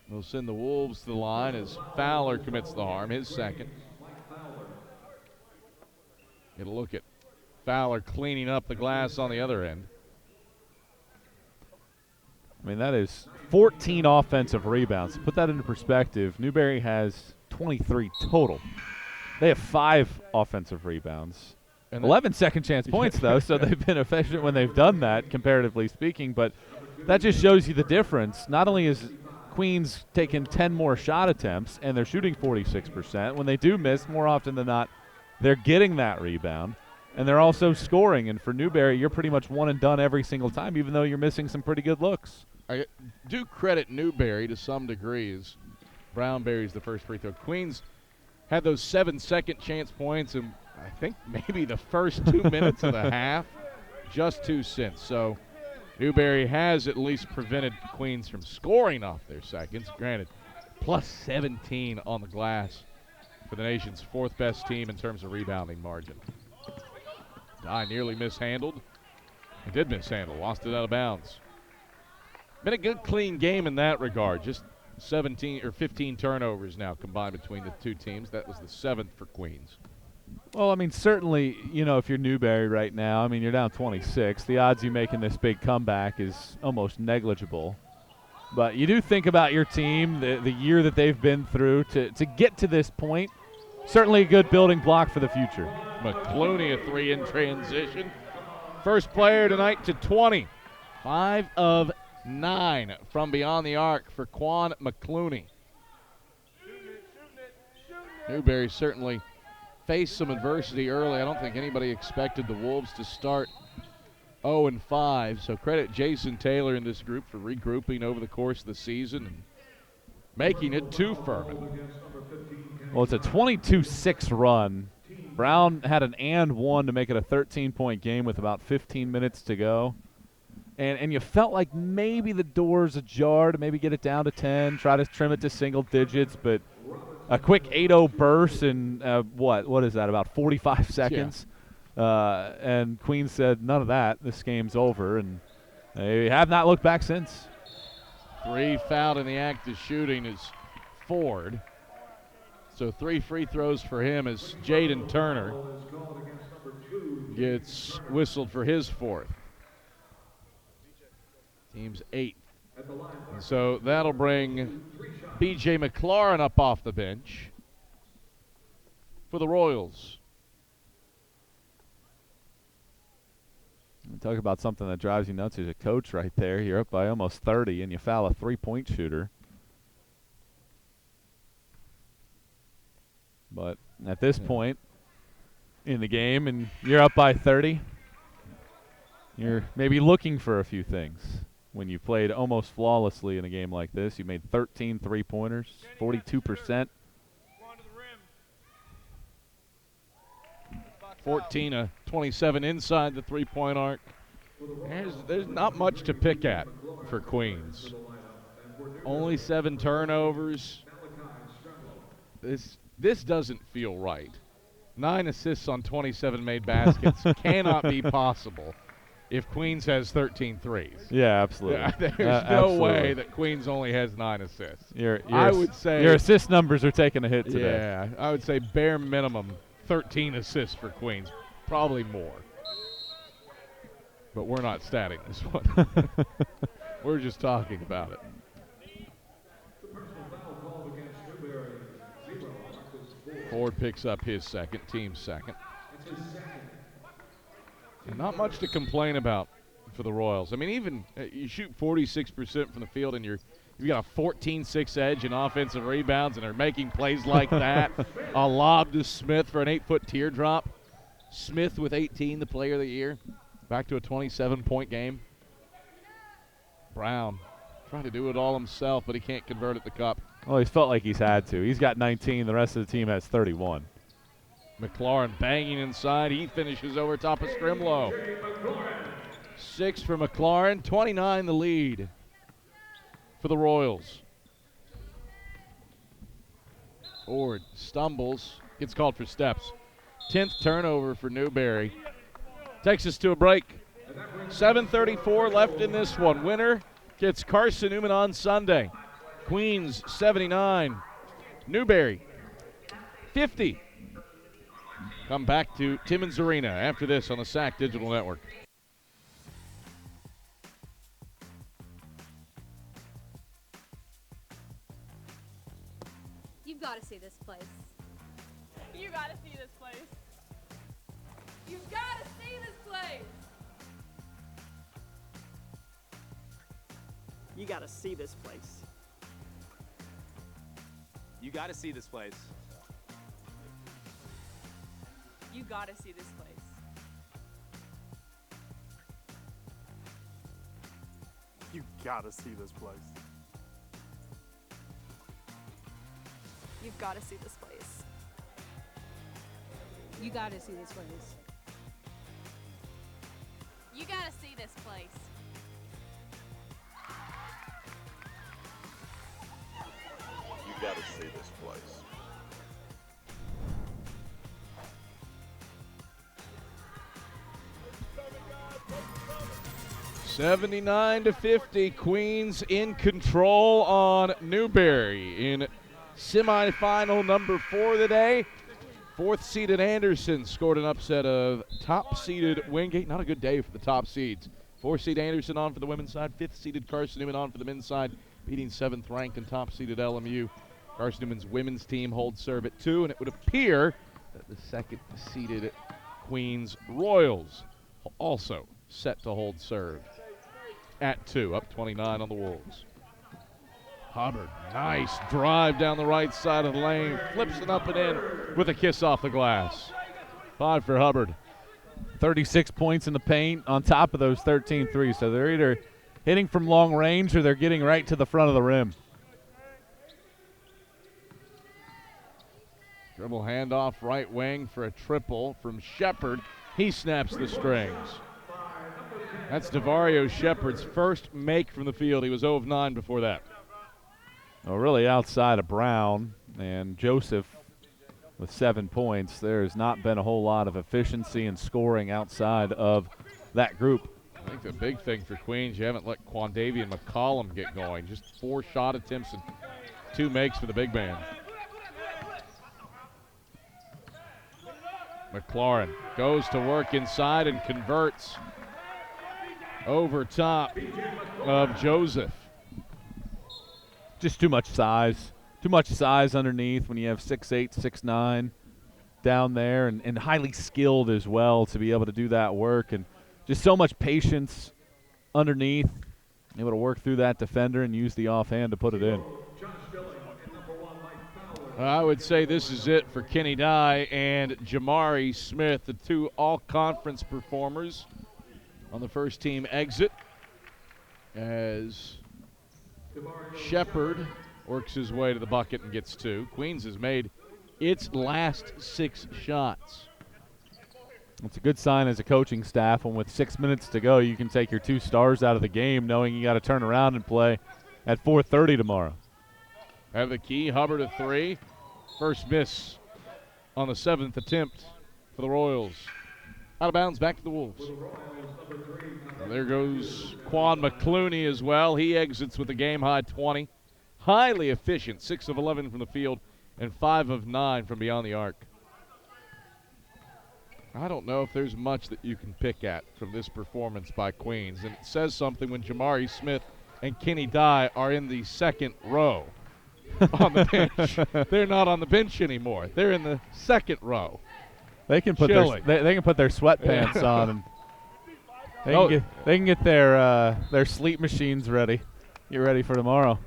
They'll send the Wolves to the line as Fowler commits the harm, his second. Get a look at Fowler cleaning up the glass on the other end. I mean, that is 14 offensive rebounds. To put that into perspective, Newberry has 23 total. They have 5 offensive rebounds. And 11 second chance points, though, so they've been efficient when they've done that, comparatively speaking. But that just shows you the difference. Not only is Queens taking 10 more shot attempts, and they're shooting 46%. When they do miss, more often than not, they're getting that rebound. and they're also scoring. And for Newberry, you're pretty much one and done every single time, even though you're missing some pretty good looks. I do credit Newberry to some degree as Brown buries the first free throw. Queens had those 7 second chance points, and I think maybe the first 2 minutes of the half, just 2 cents. So Newberry has at least prevented Queens from scoring off their seconds. Granted, plus 17 on the glass for the nation's 4th best team in terms of rebounding margin. Dye nearly mishandled. He did mishandle, lost it out of bounds. Been a good, clean game in that regard. Just 17 or 15 turnovers now combined between the two teams. That was the 7th for Queens. Well, I mean, certainly, you know, if you're Newberry right now, I mean, you're down 26. The odds you making this big comeback is almost negligible. But you do think about your team, the year that they've been through to get to this point. Certainly a good building block for the future. McClooney, a 3 in transition. First player tonight to 20. 5 of 9 from beyond the arc for Quan McClooney. Newberry certainly faced some adversity early. I don't think anybody expected the Wolves to start 0-5. So credit Jason Taylor in this group for regrouping over the course of the season and making it to Furman. Well, it's a 22-6 run. Brown had an and one to make it a 13-point game with about 15 minutes to go. And you felt like maybe the door's ajar to maybe get it down to 10, try to trim it to single digits, but a quick 8-0 burst in, what is that, about 45 seconds? Yeah. And Queens said, none of that, this game's over, and they have not looked back since. 3 fouled in the act of shooting is Ford. So 3 free throws for him as Jaden Turner gets whistled for his 4th. Team's 8th. And so that'll bring B.J. McLaurin up off the bench for the Royals. Talk about something that drives you nuts as a coach right there. You're up by almost 30, and you foul a 3-point shooter. But at this point in the game, and you're up by 30, you're maybe looking for a few things. When you played almost flawlessly in a game like this, you made 13 3-pointers, 42%. 14 of 27 inside the 3-point arc. There's not much to pick at for Queens. Only 7 turnovers. This doesn't feel right. 9 assists on 27 made baskets cannot be possible if Queens has 13 threes. Yeah, absolutely. There's no way that Queens only has 9 assists. I would say your assist numbers are taking a hit today. Yeah, I would say bare minimum 13 assists for Queens, probably more. But we're not statting this one. We're just talking about it. Ford picks up his 2nd, team's 2nd. And not much to complain about for the Royals. I mean, even you shoot 46% from the field and you've got a 14-6 edge in offensive rebounds and are making plays like that. A lob to Smith for an 8-foot teardrop. Smith with 18, the player of the year. Back to a 27-point game. Brown trying to do it all himself, but he can't convert at the cup. Well, he's felt like he's had to. He's got 19. The rest of the team has 31. McLaurin banging inside. He finishes over top of Strimlow. 6 for McLaurin. 29 the lead for the Royals. Ford stumbles. Gets called for steps. 10th turnover for Newberry. Takes us to a break. 7:34 left in this one. Winner gets Carson-Newman on Sunday. Queens 79. Newberry 50. Come back to Timmons Arena after this on the SAC Digital Network. You've got to see this place. You gotta see this place. You've gotta see this place. You gotta see this place. You gotta see this place. You gotta see this place. You gotta see this place. You've got to see this place. You gotta see this place. You gotta see this place. You gotta see this place. $79-50, Queens in control on Newberry in semifinal number 4 of the day. 4th-seeded Anderson scored an upset of top-seeded Wingate. Not a good day for the top seeds. 4th-seed Anderson on for the women's side. 5th-seeded Carson-Newman on for the men's side, beating 7th-ranked and top-seeded LMU. Carson-Newman's women's team holds serve at 2, and it would appear that the 2nd-seeded Queens Royals also set to hold serve at 2, up 29 on the Wolves. Hubbard, nice drive down the right side of the lane, flips it up and in with a kiss off the glass. 5 for Hubbard. 36 points in the paint on top of those 13 threes. So they're either hitting from long range or they're getting right to the front of the rim. Dribble handoff right wing for a triple from Shepard. He snaps the strings. That's DeVario Shepard's first make from the field. He was 0 of 9 before that. Well, really outside of Brown and Joseph with 7 points, there's not been a whole lot of efficiency and scoring outside of that group. I think the big thing for Queens, you haven't let Quandavian McCollum get going. Just 4 shot attempts and 2 makes for the big man. McLaurin goes to work inside and converts over top of Joseph. Just too much size. Too much size underneath when you have 6'8", 6'9", down there, and highly skilled as well to be able to do that work. And just so much patience underneath, able to work through that defender and use the offhand to put it in. I would say this is it for Kenny Dye and Jamari Smith, the 2 all-conference performers on the first team exit, as Shepard works his way to the bucket and gets 2. Queens has made its last 6 shots. It's a good sign as a coaching staff when with 6 minutes to go you can take your 2 stars out of the game knowing you got to turn around and play at 4:30 tomorrow. Have the key, Hubbard a 3. First miss on the 7th attempt for the Royals. Out of bounds, back to the Wolves. And there goes Quan McClooney as well. He exits with a game-high 20. Highly efficient, 6 of 11 from the field and 5 of 9 from beyond the arc. I don't know if there's much that you can pick at from this performance by Queens. And it says something when Jamari Smith and Kenny Dye are in the 2nd row on the bench. They're not on the bench anymore. They're in the 2nd row. They can put they can put their sweatpants on and they can get their sleep machines ready. Get ready for tomorrow.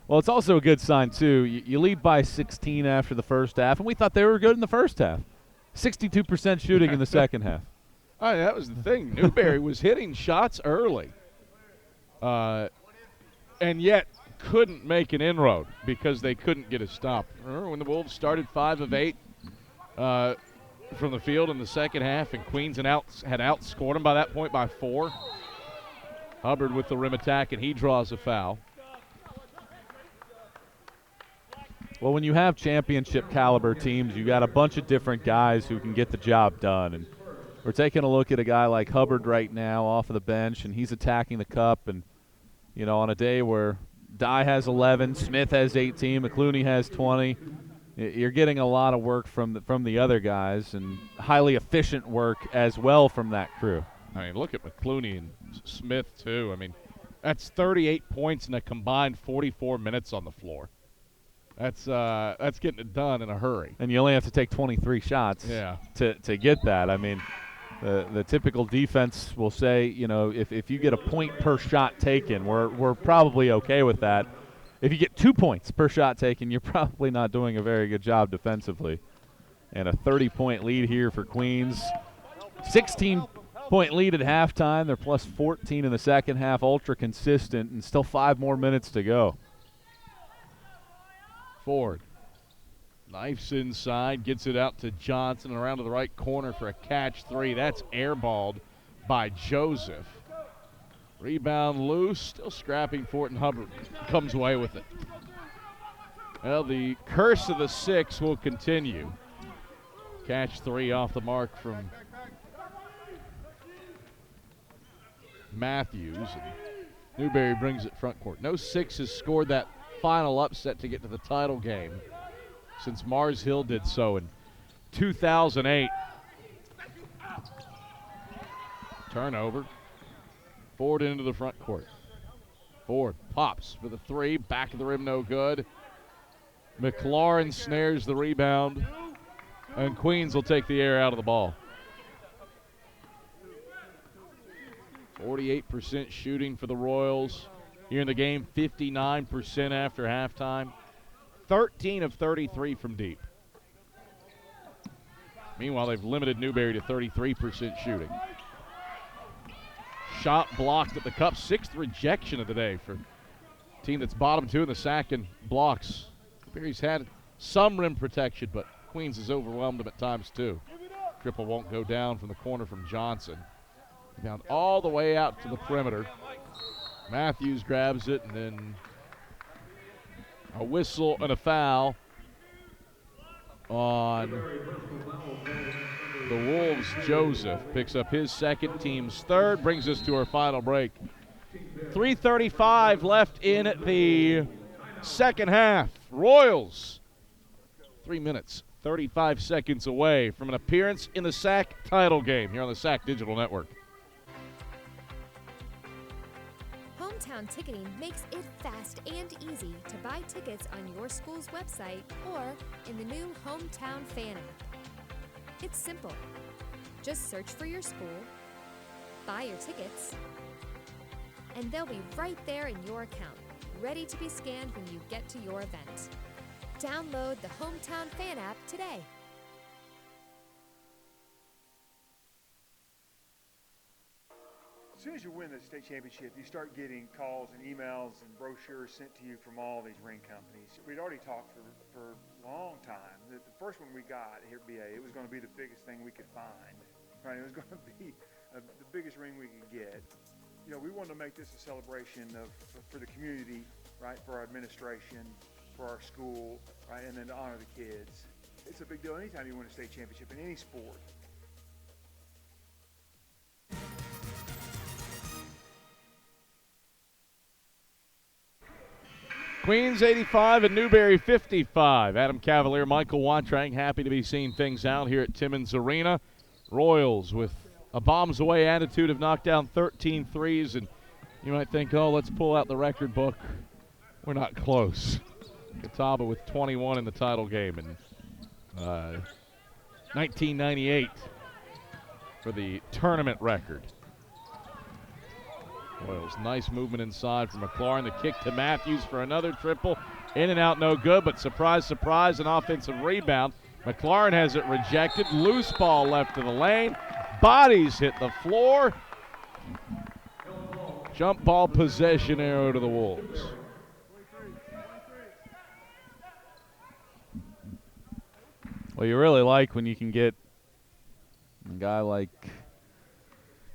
Well, it's also a good sign too. You lead by 16 after the first half, and we thought they were good in the first half. 62% shooting in the second half. Oh, that was the thing. Newberry was hitting shots early, and yet couldn't make an inroad because they couldn't get a stop. Remember when the Wolves started 5 of 8 from the field in the second half, and Queens had outscored them by that point by 4? Hubbard with the rim attack, and he draws a foul. Well, when you have championship caliber teams, you got a bunch of different guys who can get the job done. And we're taking a look at a guy like Hubbard right now off of the bench, and he's attacking the cup. And, you know, on a day where Dye has 11, Smith has 18, McClooney has 20, you're getting a lot of work from the other guys, and highly efficient work as well from that crew. I mean, look at McClooney and Smith, too. I mean, that's 38 points in a combined 44 minutes on the floor. That's getting it done in a hurry. And you only have to take 23 shots to get that. I mean, the typical defense will say, you know, if you get a point per shot taken, we're probably okay with that. If you get 2 points per shot taken, you're probably not doing a very good job defensively. And a 30-point lead here for Queens. 16 point lead at halftime. They're plus 14 in the second half, ultra consistent, and still 5 more minutes to go. Ford knifes inside, gets it out to Johnson and around to the right corner for a catch 3. That's airballed by Joseph. Rebound loose, still scrapping for it, and Hubbard comes away with it. Well, the curse of the 6 will continue. Catch 3 off the mark from Matthews. And Newberry brings it front court. No 6 has scored that final upset to get to the title game since Mars Hill did so in 2008. Turnover. Ford into the front court. Ford pops for the 3. Back of the rim, no good. McLaurin snares the rebound. And Queens will take the air out of the ball. 48% shooting for the Royals. Here in the game, 59% after halftime. 13 of 33 from deep. Meanwhile, they've limited Newberry to 33% shooting. Shot blocked at the cup. 6th rejection of the day for a team that's bottom 2 in the SAC and blocks. Newberry's had some rim protection, but Queens has overwhelmed them at times too. Triple won't go down from the corner from Johnson. Down all the way out to the perimeter. Matthews grabs it, and then a whistle and a foul on the Wolves. Joseph picks up his 2nd, team's 3rd, brings us to our final break. 3:35 left in the second half. Royals, 3 minutes, 35 seconds away from an appearance in the SAC title game here on the SAC Digital Network. Hometown Ticketing makes it fast and easy to buy tickets on your school's website or in the new Hometown Fan app. It's simple. Just search for your school, buy your tickets, and they'll be right there in your account, ready to be scanned when you get to your event. Download the Hometown Fan app today. As soon as you win the state championship, you start getting calls and emails and brochures sent to you from all these ring companies. We'd already talked for a long time that the first one we got here at BA, it was going to be the biggest thing we could find. Right? It was going to be the biggest ring we could get. You know, we wanted to make this a celebration for the community, right? For our administration, for our school, right? And then to honor the kids. It's a big deal anytime you win a state championship in any sport. Queens 85 and Newberry 55. Adam Cavalier, Michael Wantrang, happy to be seeing things out here at Timmons Arena. Royals with a bombs away attitude have knocked down 13 threes, and you might think, oh, let's pull out the record book. We're not close. Catawba with 21 in the title game in 1998 for the tournament record. Royals, nice movement inside from McLaurin. The kick to Matthews for another triple. In and out, no good, but surprise, surprise, an offensive rebound. McLaurin has it rejected. Loose ball left of the lane. Bodies hit the floor. Jump ball possession arrow to the Wolves. Well, you really like when you can get a guy like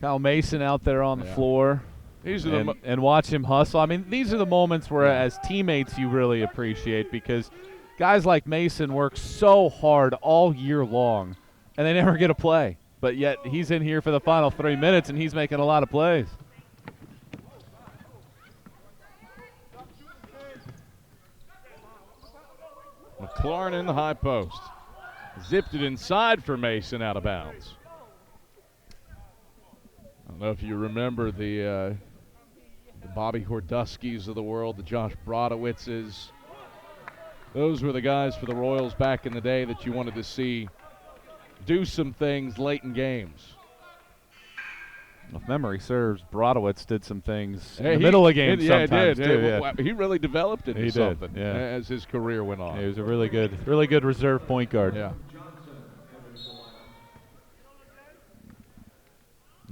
Kyle Mason out there on the floor. These are and watch him hustle. I mean, these are the moments where, as teammates, you really appreciate, because guys like Mason work so hard all year long, and they never get a play. But yet he's in here for the final 3 minutes, and he's making a lot of plays. McLaurin in the high post. Zipped it inside for Mason, out of bounds. I don't know if you remember the Bobby Horduskis of the world, the Josh Brodowitzes. Those were the guys for the Royals back in the day that you wanted to see do some things late in games. If memory serves, Brodowitz did some things in the middle of games sometimes too. Yeah. He really developed into something as his career went on. He was a really good reserve point guard. Yeah.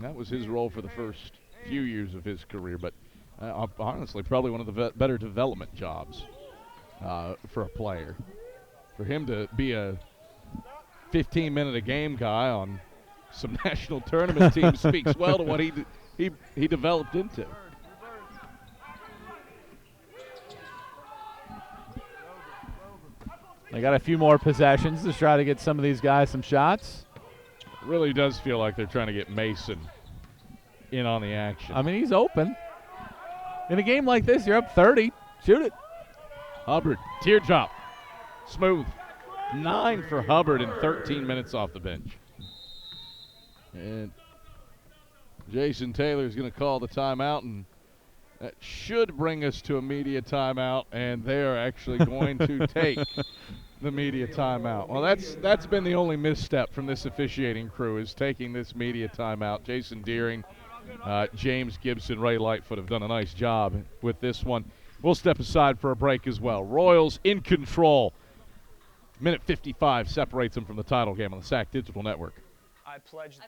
That was his role for the first few years of his career, but honestly, probably one of the better development jobs for a player. For him to be a 15-minute-a-game guy on some national tournament teams speaks well to what he developed into. They got a few more possessions to try to get some of these guys some shots. It really does feel like they're trying to get Mason in on the action. I mean, he's open. In a game like this, you're up 30. Shoot it. Hubbard, teardrop. Smooth. 9 for Hubbard in 13 minutes off the bench. And Jason Taylor is going to call the timeout, and that should bring us to a media timeout, and they are actually going to take the media timeout. Well, that's been the only misstep from this officiating crew, is taking this media timeout. Jason Deering, James Gibson, Ray Lightfoot have done a nice job with this one. We'll step aside for a break as well. Royals in control. Minute 55 separates them from the title game on the SAC Digital Network. I pledge.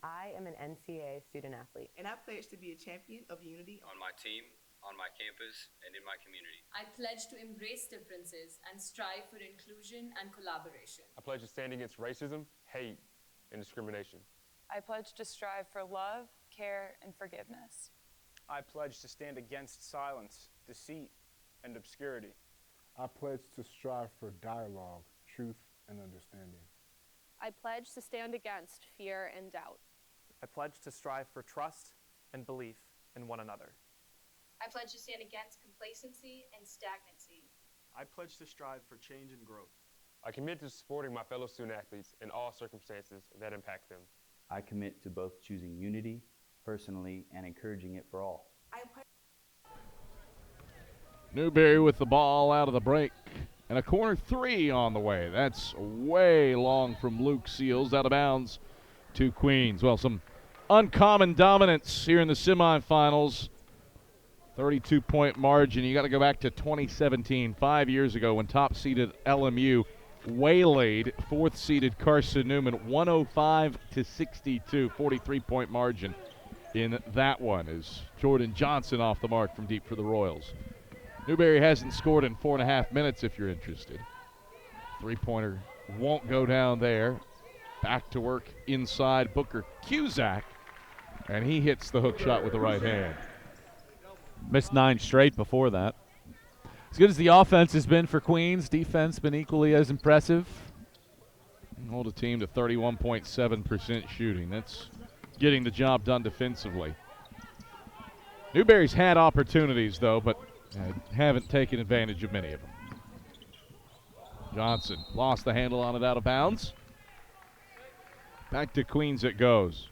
I am an NCAA student athlete. And I pledge to be a champion of unity on my team, on my campus, and in my community. I pledge to embrace differences and strive for inclusion and collaboration. I pledge to stand against racism, hate, and discrimination. I pledge to strive for love, care, and forgiveness. I pledge to stand against silence, deceit, and obscurity. I pledge to strive for dialogue, truth, and understanding. I pledge to stand against fear and doubt. I pledge to strive for trust and belief in one another. I pledge to stand against complacency and stagnancy. I pledge to strive for change and growth. I commit to supporting my fellow student athletes in all circumstances that impact them. I commit to both choosing unity personally and encouraging it for all. Newberry with the ball out of the break. And a corner 3 on the way. That's way long from Luke Seals, out of bounds to Queens. Well, some uncommon dominance here in the semifinals. 32-point margin. You got to go back to 2017, 5 years ago, when top-seeded LMU waylaid fourth-seeded Carson-Newman 105-62, 43-point margin in that one, as Jordan Johnson off the mark from deep for the Royals. Newberry hasn't scored in 4.5 minutes if you're interested. Three-pointer won't go down there. Back to work inside Booker Cusack, and he hits the hook shot with the right hand. Missed 9 straight before that. As good as the offense has been for Queens, defense been equally as impressive. Hold a team to 31.7% shooting. That's getting the job done defensively. Newberry's had opportunities, though, but haven't taken advantage of many of them. Johnson lost the handle on it, out of bounds. Back to Queens it goes.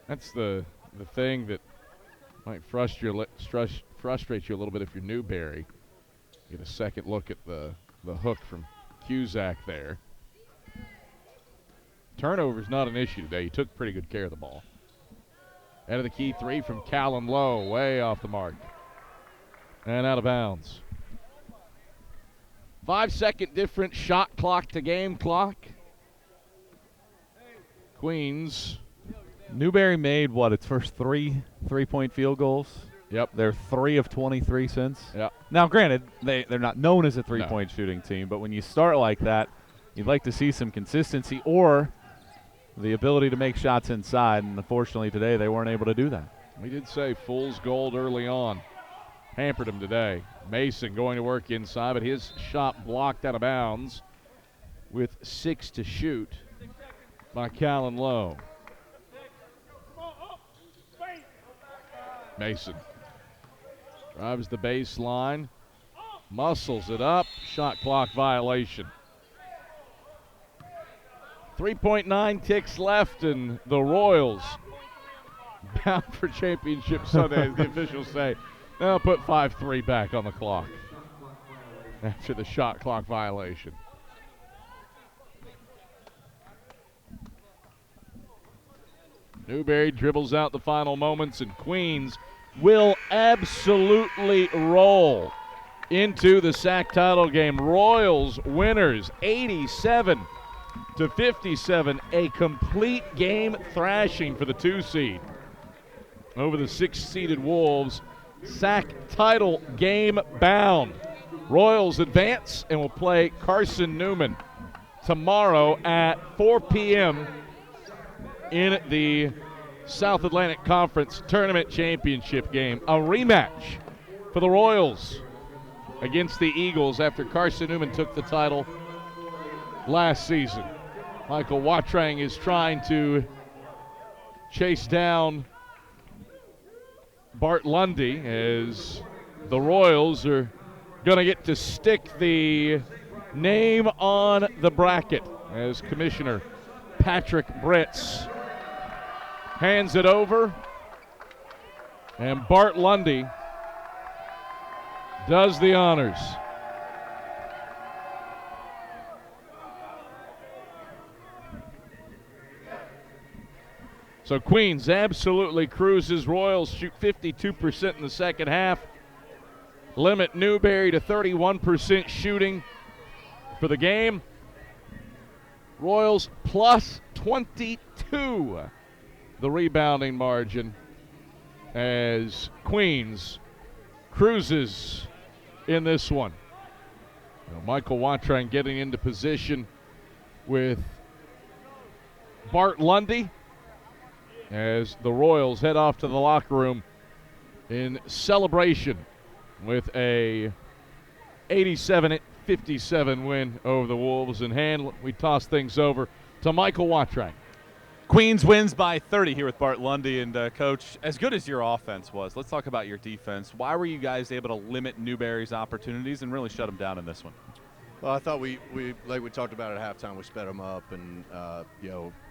That's the thing that might frustrate you a little bit if you're Newberry. Get a second look at the hook from Cusack there. Turnover's not an issue today. He took pretty good care of the ball. Out of the key 3 from Callan Lowe, way off the mark. And out of bounds. 5-second difference, shot clock to game clock. Queens. Newberry made, its first 3 3-point field goals? Yep. They're 3 of 23 since. Yep. Now, granted, they're not known as a three-point shooting team, but when you start like that, you'd like to see some consistency or the ability to make shots inside, and unfortunately today they weren't able to do that. We did say fool's gold early on. Hampered him today. Mason going to work inside, but his shot blocked out of bounds with 6 to shoot by Callan Lowe. Mason drives the baseline, muscles it up, shot clock violation. 3.9 ticks left, and the Royals bound for championship Sunday, as the officials say. Now put 5-3 back on the clock after the shot clock violation. Newberry dribbles out the final moments, and Queens will absolutely roll into the SAC title game. Royals winners 87-62 to 57. A complete game thrashing for the 2 seed over the 6-seeded Wolves. SAC title game bound. Royals advance and will play Carson-Newman tomorrow at 4 p.m. in the South Atlantic Conference Tournament Championship game. A rematch for the Royals against the Eagles after Carson-Newman took the title last season. Michael Watrang is trying to chase down Bart Lundy as the Royals are going to get to stick the name on the bracket as Commissioner Patrick Britz hands it over, and Bart Lundy does the honors. So Queens absolutely cruises. Royals shoot 52% in the second half. Limit Newberry to 31% shooting for the game. Royals plus 22, the rebounding margin, as Queens cruises in this one. Now, Michael Watrang getting into position with Bart Lundy as the Royals head off to the locker room in celebration with a 87-57 win over the Wolves in hand. We toss things over to Michael Watrang. Queens wins by 30 here with Bart Lundy. And, Coach, as good as your offense was, let's talk about your defense. Why were you guys able to limit Newberry's opportunities and really shut them down in this one? Well, I thought we like we talked about at halftime, we sped them up, and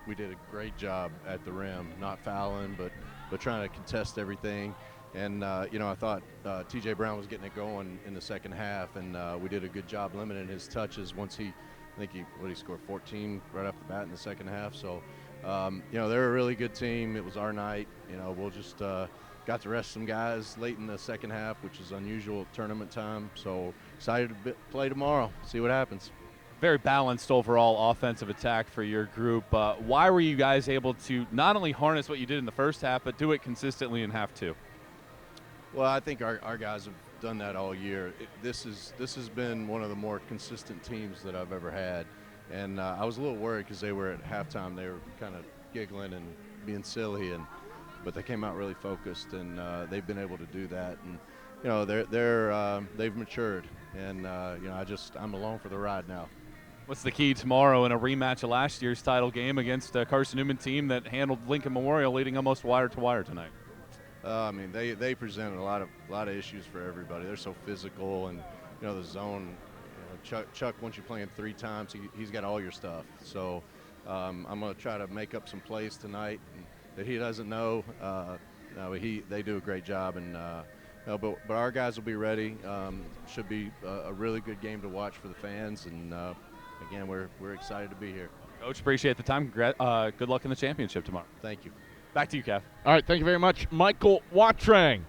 we did a great job at the rim, not fouling, but trying to contest everything. And I thought T.J. Brown was getting it going in the second half, and we did a good job limiting his touches. Once he scored 14 right off the bat in the second half. So they're a really good team. It was our night. We'll just got to rest some guys late in the second half, which is unusual at tournament time. So excited to play tomorrow, see what happens. Very balanced overall offensive attack for your group. Why were you guys able to not only harness what you did in the first half, but do it consistently in half two? Well, I think our guys have done that all year. This has been one of the more consistent teams that I've ever had. And I was a little worried because they were at halftime. They were kind of giggling and being silly, but they came out really focused, and they've been able to do that. And they've matured, and I'm along for the ride now. What's the key tomorrow in a rematch of last year's title game against a Carson-Newman team that handled Lincoln Memorial, leading almost wire to wire tonight? They presented a lot of issues for everybody. They're so physical, and the zone. Chuck, once you play him 3 times, he's got all your stuff. So I'm going to try to make up some plays tonight that he doesn't know. They do a great job, and but our guys will be ready. Should be a really good game to watch for the fans, and again, we're excited to be here. Coach, appreciate the time. Good luck in the championship tomorrow. Thank you. Back to you, Kev. All right, thank you very much, Michael Watrang,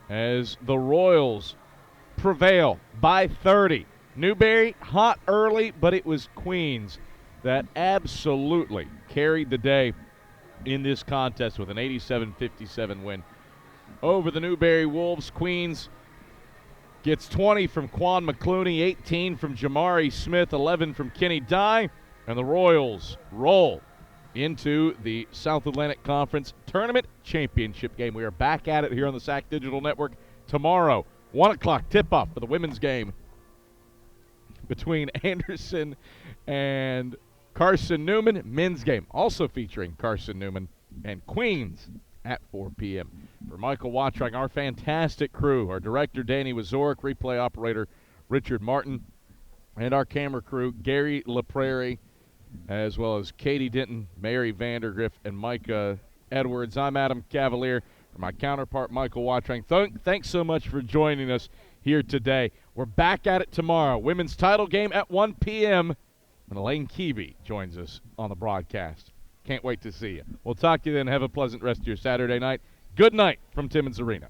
as the Royals prevail by 30. Newberry hot early, but it was Queens that absolutely carried the day in this contest with an 87-57 win over the Newberry Wolves. Queens gets 20 from Quan McClooney, 18 from Jamari Smith, 11 from Kenny Dye, and the Royals roll into the South Atlantic Conference Tournament Championship game. We are back at it here on the SAC Digital Network tomorrow. 1 o'clock tip-off for the women's game between Anderson and Carson-Newman. Men's game also featuring Carson-Newman and Queens at 4 p.m. For Michael Watrang, our fantastic crew, our director Danny Wazorek, replay operator Richard Martin, and our camera crew Gary LaPrairie, as well as Katie Denton, Mary Vandergriff, and Micah Edwards. I'm Adam Cavalier. For my counterpart, Michael Watrang, thanks so much for joining us here today. We're back at it tomorrow. Women's title game at 1 p.m. And Elaine Keevy joins us on the broadcast. Can't wait to see you. We'll talk to you then. Have a pleasant rest of your Saturday night. Good night from Timmons Arena.